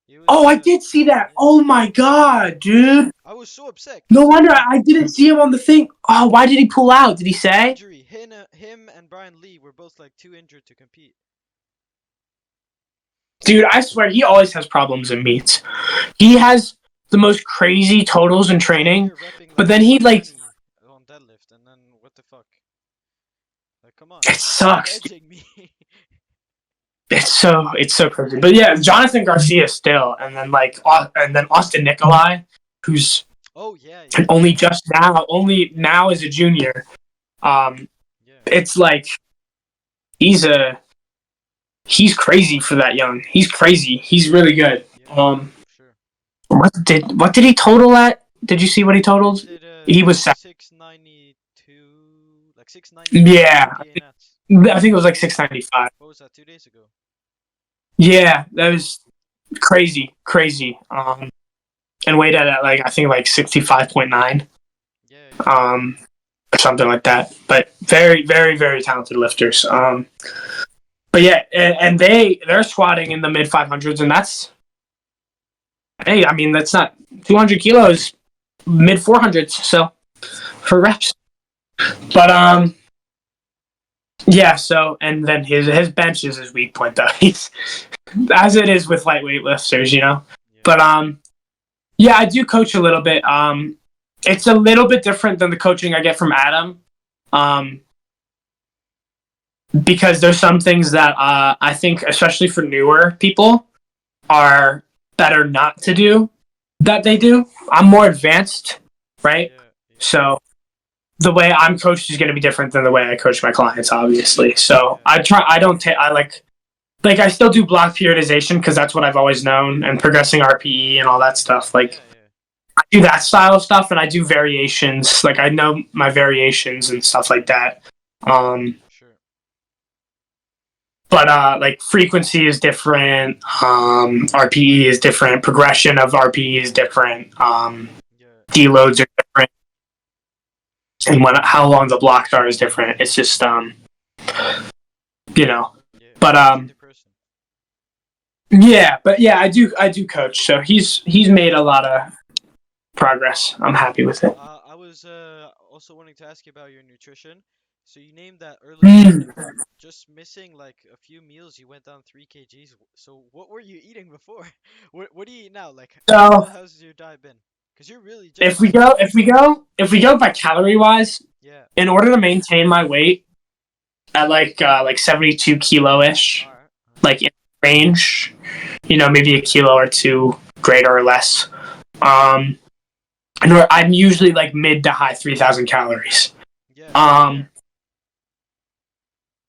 He was Oh, I did see that. yeah. Oh my god, dude. I was so upset No because wonder I didn't see him on the thing. Oh, why did he pull out? Did he say? injury. Him and Brian Lee were both like too injured to compete. Dude, I swear he always has problems in meets. He has the most crazy totals in He's out training, here repping but like then he like 120 on deadlift, and then what the fuck? Like, come on, it stop sucks. edging me. It's so crazy. But yeah, Jonathan Garcia still, and then like and then Austin Nikolai, who's Oh yeah, yeah, only now as a junior. Um, yeah, it's like he's a he's crazy for that young. He's crazy. He's really good. yeah, for sure. What did he total at? Did you see what he He totaled? did He was 692, like 695 yeah. on PNats. I think it was like 695. What was that? 2 days ago. Yeah, that was crazy, crazy. And weighed at like I think like 65.9, Yeah, yeah, or something like that. But very, very, very talented lifters. But yeah, and they're squatting in the mid 500s, and that's hey, I mean that's not 200 kilos, mid 400s. So for reps, but yeah. So and then his bench is his weak point though. He's as it is with lightweight lifters, you know. yeah, But yeah, I do coach a little bit. It's a little bit different than the coaching I get from Adam. Um, because there's some things that I think, especially for newer people, are better not to do that they do. I'm more advanced, right? yeah, yeah, So the way I'm coached is going to be different than the way I coach my clients, obviously. So yeah, I try. I don't take. I like I still do block periodization because that's what I've always known, and progressing RPE and all that stuff. Like yeah, yeah, I do that style of stuff, and I do variations. Like I know my variations and stuff like that. Um, for sure. but like frequency is different, RPE is different, progression of RPE is different, Yeah, deloads are different, and how long the blocks are is different. It's just you know, yeah. but Person to person. yeah, but yeah, I do coach, so he's made a lot of progress. I'm happy with it. I was also wanting to ask you about your nutrition. So you named that earlier, but Mm. just missing like a few meals, you went down 3 kgs. So what were you eating before? What do you eat now? Like So how's your diet been? Cause you're really if we jacked. go if we go if we go by calorie wise, Yeah. in order to maintain my weight at like 72 kilo ish, All right. like in range, maybe a kilo or two greater or less. Um, and I'm usually like mid to high 3,000 calories. Yeah. Um,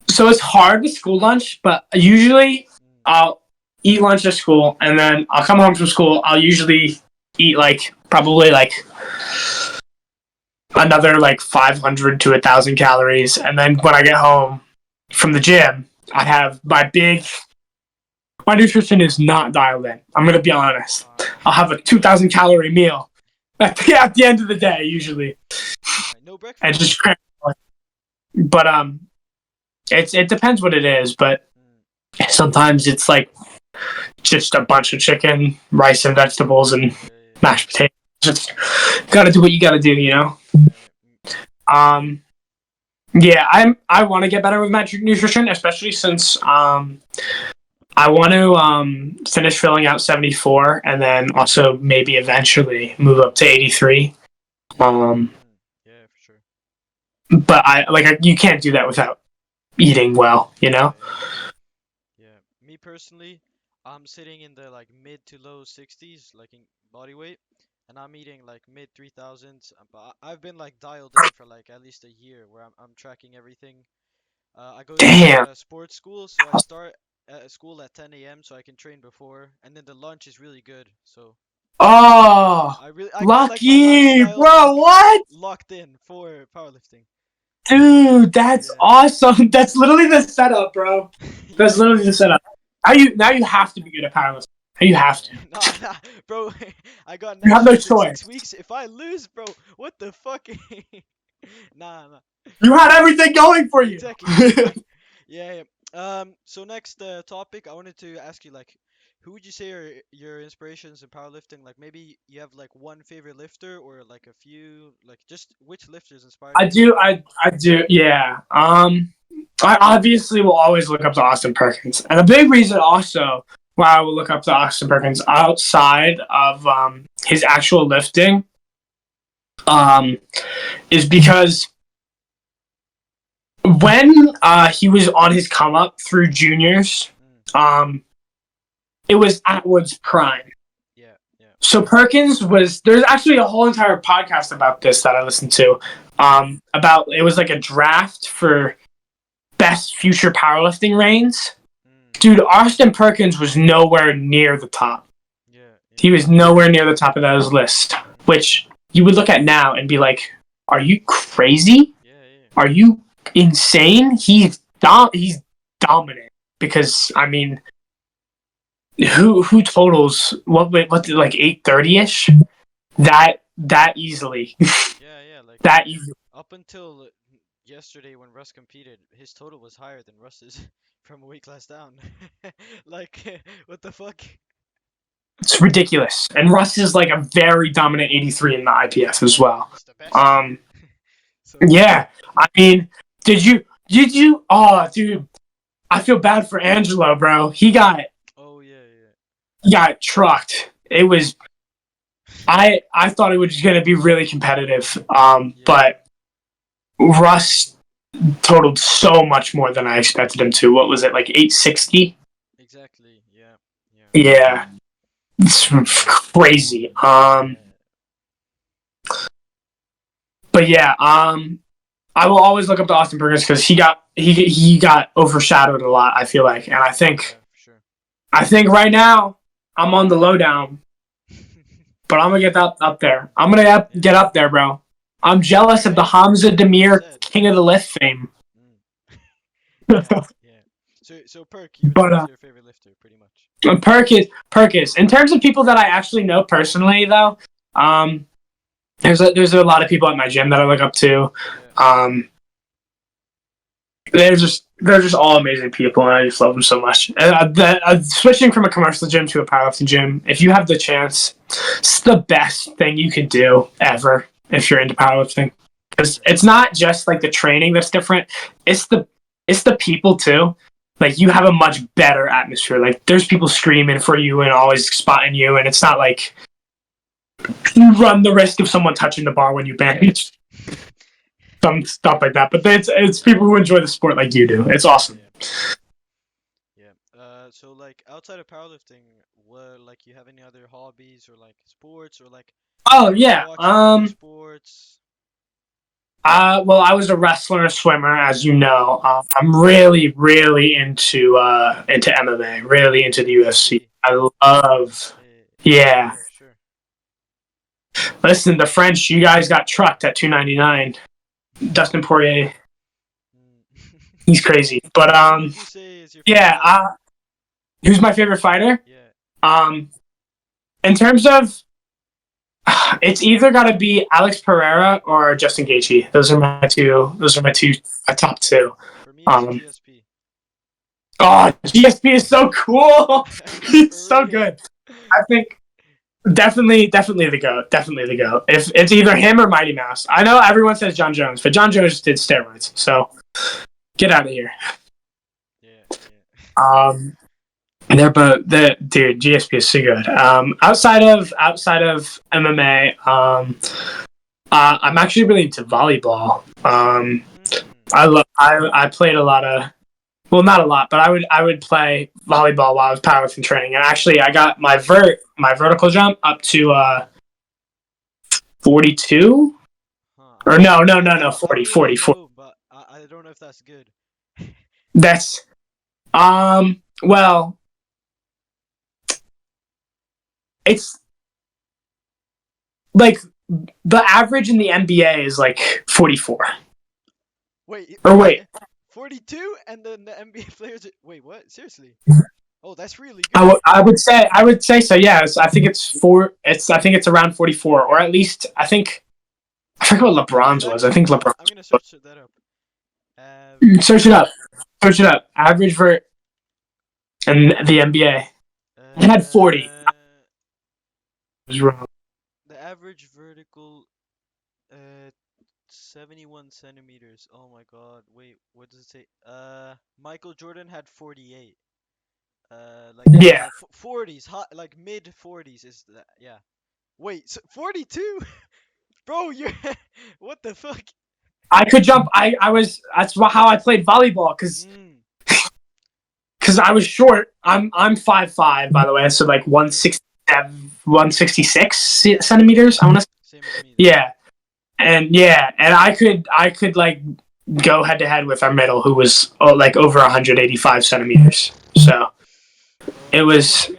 so it's hard with school lunch, but usually Mm. I'll eat lunch at school, and then I'll come home from school. I'll usually eat like probably like another like 500 to 1,000 calories, and then when I get home, from the gym, I have my nutrition is not dialed in. I'm gonna be honest. I'll have a 2,000 calorie meal at the end of the day usually, No and breakfast. just cram. But it depends what it is. But Mm, sometimes it's like just a bunch of chicken, rice, and vegetables, and yeah, yeah, mashed potatoes. Just gotta do what you gotta do, you know. yeah. Um, yeah, I want to get better with my nutrition, especially since I want to finish filling out 74, and then also maybe eventually move up to 83. Um, Yeah, for sure. but you can't do that without eating well, you know. Yeah, yeah, yeah. Me personally, I'm sitting in the like mid to low 60s, like in body weight, and I'm eating like mid 3000s. But I've been like dialed in for like at least a year, where I'm tracking everything. I go to Damn. sports school, so I start at school at 10 a.m. so I can train before, and then the lunch is really good. So Oh, I got like my lucky, lifestyle bro. like What? locked in for powerlifting. Dude, that's Yeah. awesome. That's literally the setup, bro. That's Yeah, literally the setup. Now you have to be good at powerlifting. You have to. nah, nah, bro. I got You have next no week in six choice. weeks. If I lose, bro, what the fuck? Nah, nah. You had everything going for you. Exactly, exactly. Yeah, yeah. So next topic, I wanted to ask you like, who would you say are your inspirations in powerlifting? Like maybe you have like one favorite lifter or like a few, like just which lifters inspired I you so do. far? I do. Yeah. I obviously will always look up to Austin Perkins, and a big reason also why I will look up to Austin Perkins outside of his actual lifting um, is because when he was on his come up through juniors, Mm, um, it was Atwood's prime. yeah, yeah. So Perkins was there's actually a whole entire podcast about this that I listened to. About it was like a draft for best future powerlifting reigns. Mm, Dude, Austin Perkins was nowhere near the top. yeah, He yeah. was nowhere near the top of those list, Mm, which you would look at now and be like, "Are you crazy? yeah, yeah. Are you insane?" He's dominant because I mean, who totals what like 830 ish that easily Yeah, yeah. Like that easily. up until yesterday when Russ competed, his total was higher than Russ's from a weight class down. Like, what the fuck? It's ridiculous. And Russ is like a very dominant 83 in the IPF as Yeah, well. he's the best. Um, So, yeah, I mean, did you? Oh, dude, I feel bad for Angelo, bro. oh yeah, yeah. He got trucked. It was I thought it was going to be really competitive, Yeah, but Russ totaled so much more than I expected him to. What was it like 860? exactly. Yeah, yeah, Yeah, it's crazy. yeah. But yeah, I will always look up to Austin Perkins because he got overshadowed a lot. I feel like, and Yeah, for sure. I think right now I'm on the lowdown, but I'm gonna get up there. I'm gonna Yeah, get up there, bro. I'm yeah. jealous of the Same. Hamza Demir 100%. King of the Lift fame. Mm. Yeah, yeah. So Perk, you would say But is your favorite lifter, pretty much. Perkins. In terms of people that I actually know personally, though, um, there's a lot of people at my gym that I look up to. Yeah, Um, they're just all amazing people, and I just love them so much. Switching from a commercial gym to a powerlifting gym, if you have the chance, it's the best thing you can do ever if you're into powerlifting. for Because sure. it's not just like the training that's different; it's the people too. Like you have a much better atmosphere. Like there's people screaming for you and always spotting you, and it's not like you run the risk of someone touching the bar when you bench, some stuff like that. But it's people who enjoy the sport like you do. It's Yeah, awesome. yeah, yeah. So like outside of powerlifting, what like you have any other hobbies or like sports or like Oh you yeah. watch any other sports? Well, I was a wrestler, a swimmer, as you know. I'm really, really into MMA, really into the UFC. UFC. I love, Yeah, yeah. yeah, for sure. Listen, the French, you guys got trucked at 299. Dustin Poirier. Mm. He's crazy. But Who would you say is your favorite yeah. fighter? Who's my favorite fighter? Yeah. Um, in terms of, it's either got to be Alex Pereira or Justin Gaethje. Those are my two. Those are my two, my top two. For me, it's Um, GSP. oh, GSP is so cool. He's For so real. good. I think definitely the goat. Definitely the goat. If it's either him or Mighty Mouse. I know everyone says John Jones, but John Jones did steroids. So get out of here. Yeah, yeah. Um, they're both the dude. GSP is so good. Outside of MMA, I'm actually really into volleyball. Mm. I played a lot of, well, not a lot, but I would play volleyball while I was powerlifting training. And actually, I got my vertical jump up to 42, Huh. or no, I 40, really 40, 40. know, but I don't know if that's good. That's well, it's like the average in the NBA is like 44. Wait, Or what? wait, 42 and then the NBA players wait, what? Seriously? Oh, that's really I good. would say so. Yes, I think it's four. I think it's around 44, or at least I forget what Is LeBron's that was. I think I'm LeBron's. gonna search that up. Average Search it up. Search it up. Average for in the NBA. I had 40. uh I was wrong. the average vertical uh 71 centimeters. Oh my god. Wait, what does it say? Michael Jordan had 48. Like Yeah, yeah, 40s, hot like mid 40s is that. Yeah. Wait, so 42? Bro, you're what the fuck? I could jump. I was. That's how I played volleyball Mm, because I was short. I'm 5'5", by the way, so like 166 centimeters. I want to. same as me then. Yeah, and I could like go head to head with our middle, who was like over 185 centimeters. So it Oh. was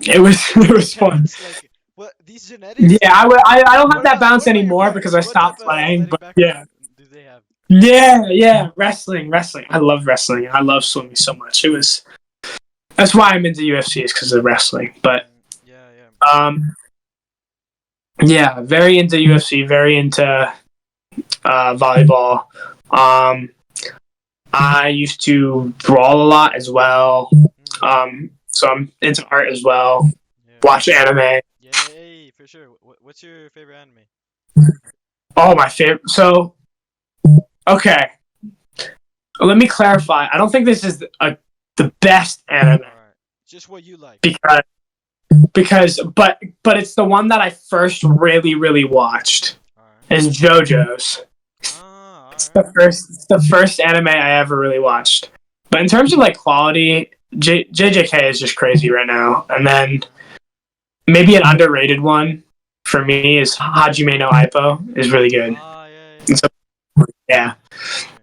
it was fun. Intense. Like what these Yeah, genetics? I don't have that bounce What about your anymore because parents? I What type stopped of playing. athletic But yeah, background do they have? wrestling. I love wrestling. I love swimming so much. That's why I'm into UFC is because of wrestling. But Yeah, yeah. um, yeah, very into UFC, very into volleyball. Um, I used to draw a lot as well. Mm, So I'm into art as well. yeah. Watch anime. Yay, for sure. What's your favorite anime? Oh, my favorite. So okay, let me clarify. I don't think this is the best anime All right. Just what you like. because but it's the one that I first really watched All right. is JoJo's. Ah, all It's right. it's the first anime I ever really watched. But in terms of like quality, JJK is just crazy right now. And then Okay. maybe an underrated one for me is Hajime no Ippo is really good. Ah, yeah, yeah. And so, yeah, Right.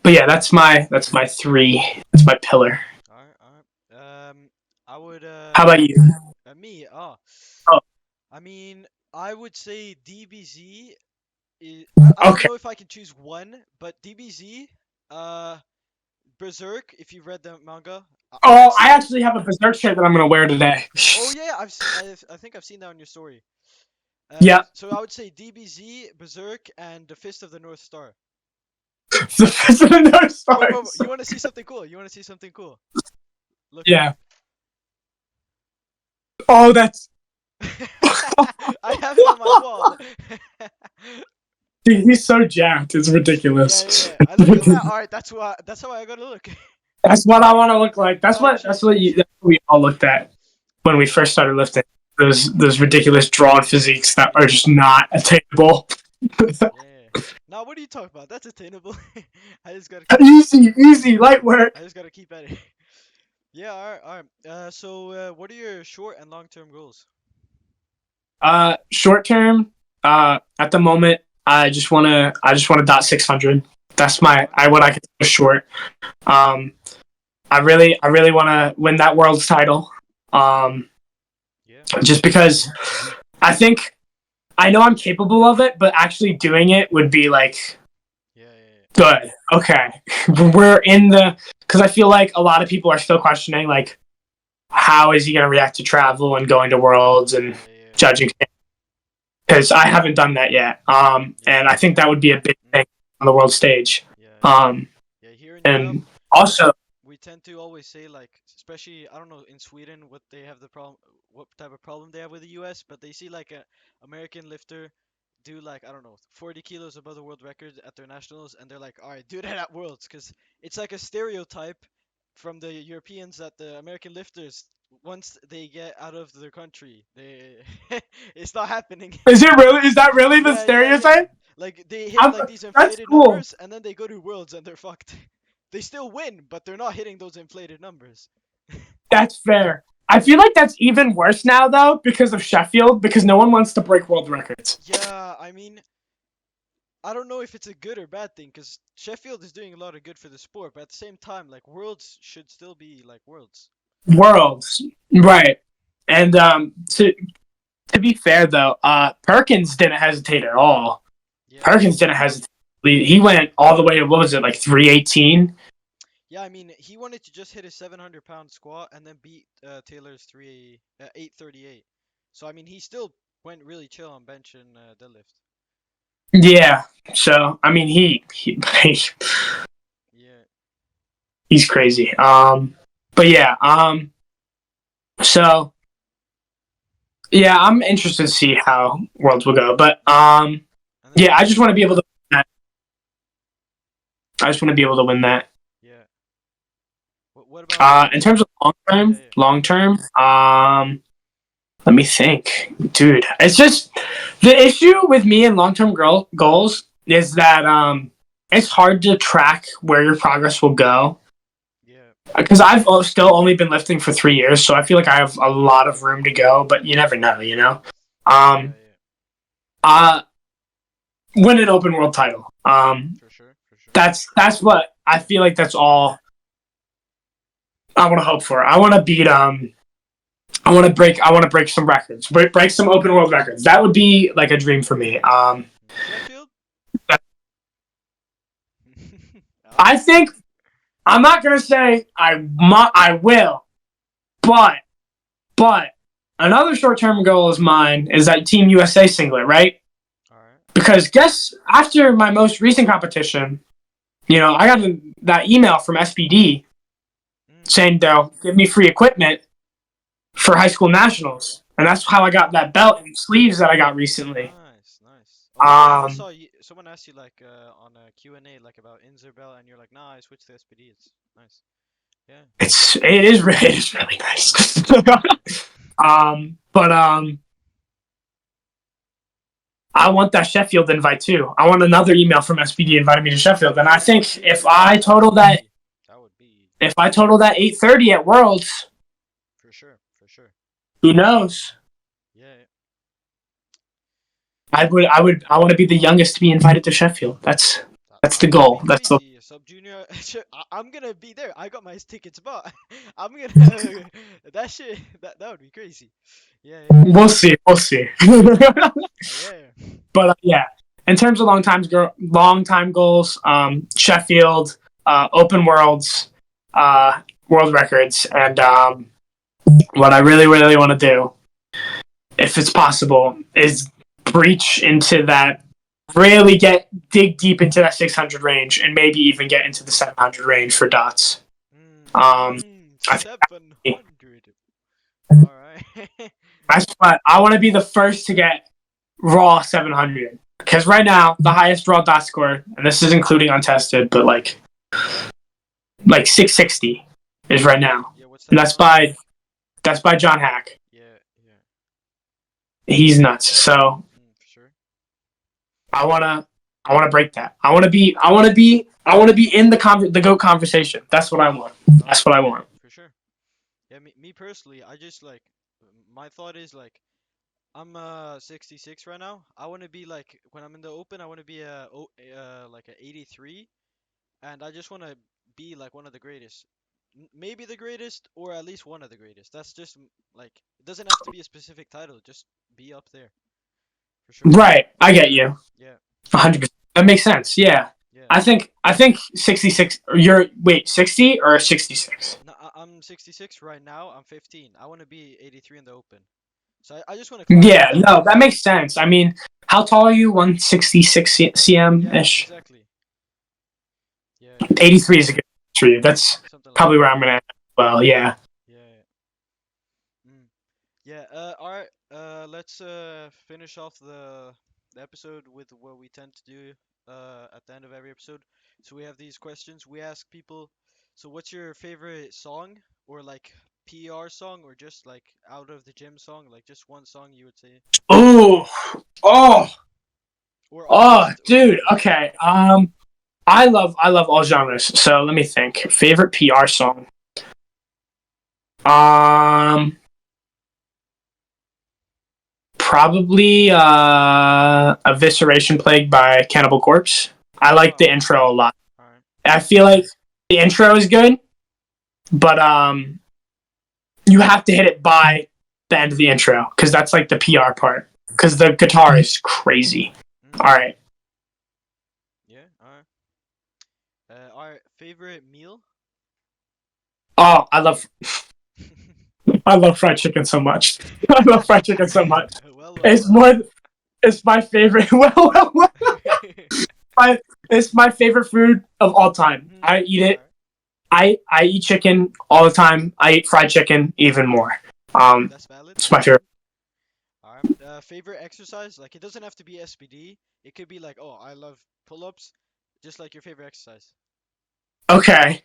but yeah, that's my three. That's my pillar. All right, all right. I would How about you? me. Oh, Oh, I mean, I would say DBZ. I don't okay. know if I can choose one, but DBZ, uh, Berserk. If you've read the manga, Oh, I Wrestling. actually have a Berserk shirt that I'm gonna wear today. Oh yeah, I think I've seen that on your story. Yeah, So I would say DBZ, Berserk, and the Fist of the North Star. the Fist of the North But Stars. you want to see something cool? You want to see something cool? Look at Yeah. it. Oh, that's I have it on my wall. dude, he's so jacked. It's Yeah, yeah, ridiculous. yeah. I look at that. All right, that's how I gotta look. That's what I want to look like. That's Oh, what cheers, that's what cheers. we all looked at when we Yeah, first started lifting. Those ridiculous drawn physiques that are just not attainable. yeah. Now, what are you talking about? That's attainable. I just gotta keep. Easy, light work. I just gotta keep at it. Yeah, all right, all right. What are your short and long-term goals? Short term. At the moment, I just want to dot 600. That's my Okay. I what I consider short. Um, I really want to win that world's title. Um, Yeah. just because I think I know I'm capable of it, but actually doing it would be like Yeah, yeah, Good. Okay. We're in the because I feel like a lot of people are still questioning like how is he going to react to travel and going to worlds and Yeah, yeah, judging because I haven't done that yet. yeah. And I think that would be a big Mm, thing on the world stage. yeah, yeah. Um, Yeah, here in Europe, and also, we tend to always say like, especially I don't know in Sweden what they have the problem, what type of problem they have with the U.S., but they see like a American lifter do like I don't know 40 kilos above the world record at their nationals, and they're like, all right, do that at worlds, because it's like a stereotype from the Europeans that the American lifters once they get out of their country, they it's not happening. is it really? Is that really the Yeah, yeah, yeah. stereotype? Like they hit I'm, like these that's inflated cool. numbers and then they go to worlds and they're fucked. They still win, but they're not hitting those inflated numbers. That's fair. I feel like that's even worse now though because of Sheffield because no one wants to break world records. Yeah, I mean, I don't know if it's a good or bad thing because Sheffield is doing a lot of good for the sport, but at the same time, like worlds should still be like worlds. Worlds, right? And to be fair though, Perkins didn't hesitate at all. Yeah, Perkins didn't hesitate. He went all the way to what was it like 318? yeah. I mean, he wanted to just hit a 700-pound squat and then beat Taylor's 838. So I mean, he still went really chill on bench and deadlift. Yeah. So I mean, he Yeah. he's crazy. But yeah. So yeah, I'm interested to see how worlds will go. But And then yeah, I what? just want to be able to. I just want to be able to win that. Yeah. What about In terms of yeah, yeah. long term, let me think, dude. It's just the issue with me and long term goals is that it's hard to track where your progress will go Yeah. because I've still only been lifting for 3 years, so I feel like I have a lot of room to go. But you never know, you know. Yeah, Um, yeah. uh, win an open world title. For sure, for sure. That's what I feel like. That's all I want to hope for. I want to beat I want to break some records. Break some open world records. That would be like a dream for me. Sheffield? I Alright. think I'm not gonna say I will, but but another short term goal of mine is that Team USA singlet, right? Alright. Because guess after my most recent competition, I got that email from SPD Mm. saying they'll give me free equipment for high school nationals, and that's how I got that belt and sleeves that I got recently. Nice, nice. Oh yeah, yeah, I Um, saw you, someone asked you like on a Q&A like about Inzerbell and you're like, "Nah, I switched to SPD." It's nice. Yeah. it is really nice. But I want that Sheffield invite too. I want another email from SPD inviting me to Sheffield, and I think That would be if I total that 830 at Worlds, for sure, for sure. who knows? Yeah, yeah. I want to be the youngest to be invited to Sheffield. That's the That would be goal. That's the crazy. Sub junior, I'm gonna be there. I got my tickets bought. I'm gonna that shit. That would be crazy. Yeah, yeah, we'll see. We'll see. yeah, But yeah, in terms of long time goals, Sheffield, open worlds, world records, and what I really really want to do, if it's possible, is breach into that. Really dig deep into that 600 range, and maybe even get into the 700 range for dots. I think 700. All right. that's what I want to be the first to get raw 700. Because right now, the highest raw dot score, and this is including untested, but like 660 is right now, Yeah, what's and that dot? that's by John Hack. Yeah, yeah. He's nuts. So For sure. I wanna break that. I want to be in the goat conversation. That's what I want. No, That's what I want. for sure. Yeah, me personally, I just like my thought is like I'm 66 right now. I want to be like when I'm in the open, I want to be like a 83, and I just want to be like one of the greatest. Maybe the greatest or at least one of the greatest. That's just like it doesn't have to be a specific title, just be up there for sure. Right. I get you. Yeah. 100%. That makes sense. Yeah. Yeah. I think 66. You're wait 60 or 66? No, I'm 66 right now. I'm 15. I want to be 83 in the open. So I just want to climb Yeah, up. no, that makes sense. I mean, how tall are you? 166 cm Yeah, ish. exactly. Yeah, yeah. 83 is a good for you. That's Something like probably that. where I'm gonna end. Well, yeah. Yeah, yeah. Yeah, all right. Let's finish off the episode with what we tend to do at the end of every episode. So we have these questions. We ask people, so what's your favorite song or like PR song or just like out of the gym song, like just one song you would say, Oh, oh, or oh, artist or dude. whatever. Okay. I love all genres. So let me think. Favorite PR song. Um, Probably Evisceration Plague by Cannibal Corpse. I like the Oh, intro a lot. all right. I feel like the intro is good, but you have to hit it by the end of the intro because that's like the PR part. Because the guitar is crazy. All right. Yeah, all right. Our favorite meal? Oh, I love fried chicken so much. I love fried chicken so much. It's Well. more. It's my favorite. Well, my, it's my favorite food of all time. I eat All it. right. I eat chicken all the time. I eat fried chicken even more. That's valid. It's That's my favorite. valid. All right. Favorite exercise? Like it doesn't have to be SBD. It could be like, oh, I love pull-ups, just like your favorite exercise. Okay,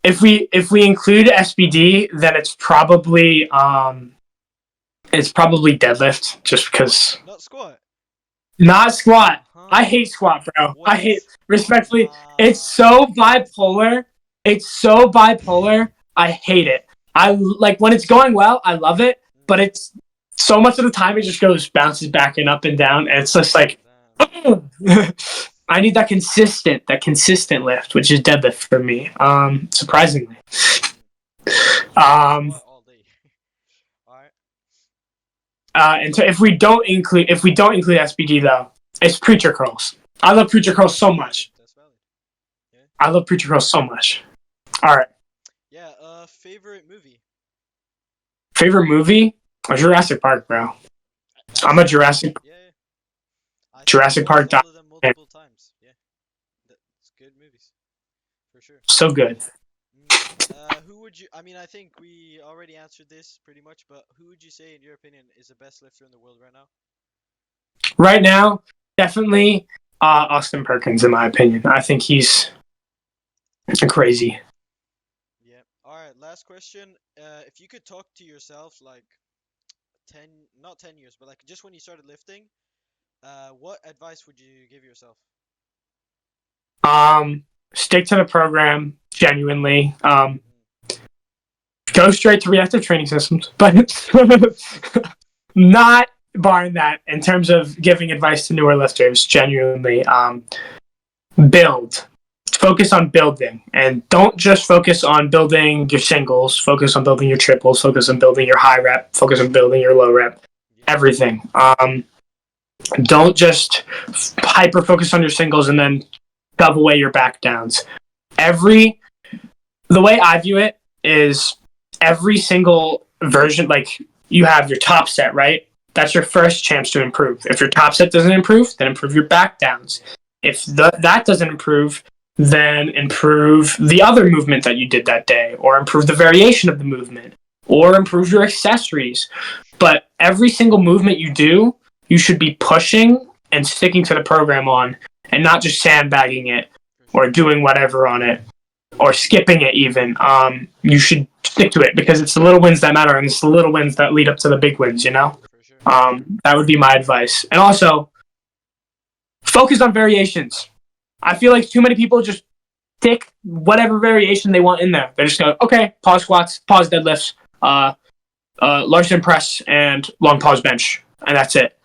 if we include SBD, then it's probably deadlift, just What? because. Not squat. Not squat. I Huh? hate squat, bro. I What? hate respectfully. It's Nah. so bipolar. It's so bipolar. I hate it. I like when it's going well. I love it, but it's so much of the time it just goes bounces back and up and down, and it's just like Damn. I need that consistent lift, which is deadlift for me. Surprisingly. I Um, squat all day. All right. and so if we don't include SBD though, it's preacher curls. I love preacher curls so That's valid. much. That's valid. Yeah. I love preacher curls so much. All right, Yeah. Favorite movie? favorite movie? Jurassic Park, bro. I'm That's a valid. Jurassic Yeah. Yeah. I think I've Jurassic watched Park all of them fan. multiple times. Yeah. That's good movies for sure. So good. Mm. Who would you? I mean, I think we already answered this pretty much, but who would you say, in your opinion, is the best lifter in the world right now? Right now, definitely Austin Perkins, in my opinion. I think he's crazy. Yeah. All right. Last question. If you could talk to yourself like 10, not 10 years, but like just when you started lifting, what advice would you give yourself? Um, Stick to the program genuinely. Mm. Go straight to reactive training systems, but not barring that in terms of giving advice to newer lifters. Genuinely, build. Focus on building, and don't just focus on building your singles. Focus on building your triples. Focus on building your high rep. Focus on building your low rep. Yeah. Everything. Don't just hyper focus on your singles and then shove away your back downs. Every The way I view it is every single version, like you have your top set, right? That's your first chance to improve. If your top set doesn't improve, then improve your back downs. Yeah. If that doesn't improve, then improve the other movement that you did that day, or improve the variation of the movement, or improve your accessories. For sure. But every single movement you do, you should be pushing and sticking to the program on, and not just sandbagging it For or sure. doing whatever on it or skipping it even. You should stick to it because it's the little wins that matter and it's the little wins that lead up to the big wins, you know? For sure. For sure. That would be my advice. And also, focus on variations. I feel like too many people just stick whatever variation they want in there. They just go, okay, pause squats, pause deadlifts, Larson press, and long pause bench, and that's it.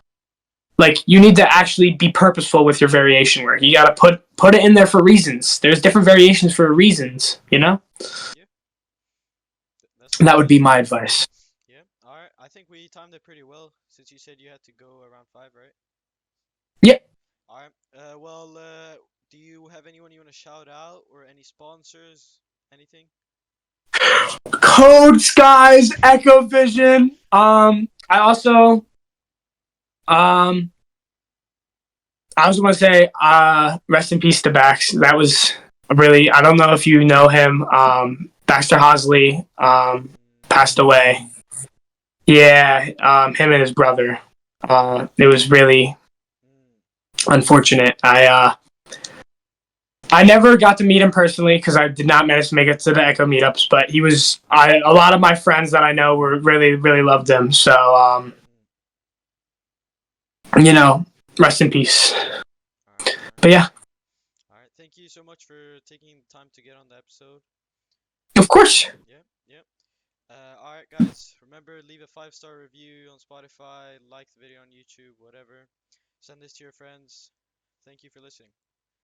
Like you need to actually be purposeful with your variation work. You gotta put it in there for reasons. There's different variations for reasons, you know? Yeah. That's And that valid. would be my advice. Yeah. All right. I think we timed it pretty well since you said you had to go around 5, right? Yeah. All right. Well, do you have anyone you want to shout out or any sponsors? Anything? Code Skies, Echo Vision. I also um I was going to say, rest in peace to Bax. That was really, I don't know if you know him. Baxter Hosley passed No. away. Yeah, him and his brother. It was really Mm, unfortunate. I never got to meet him personally because I did not manage to make it to the Echo meetups. But he was, a lot of my friends that I know were really loved him. So, mm. you know, rest in peace. All right, all right, But yeah, all right. Thank you so much for taking the time to get on the episode. of course. Yep, yep. All right, guys. Remember, leave a 5-star review on Spotify, like the video on YouTube, whatever. Send this to your friends. Thank you for listening.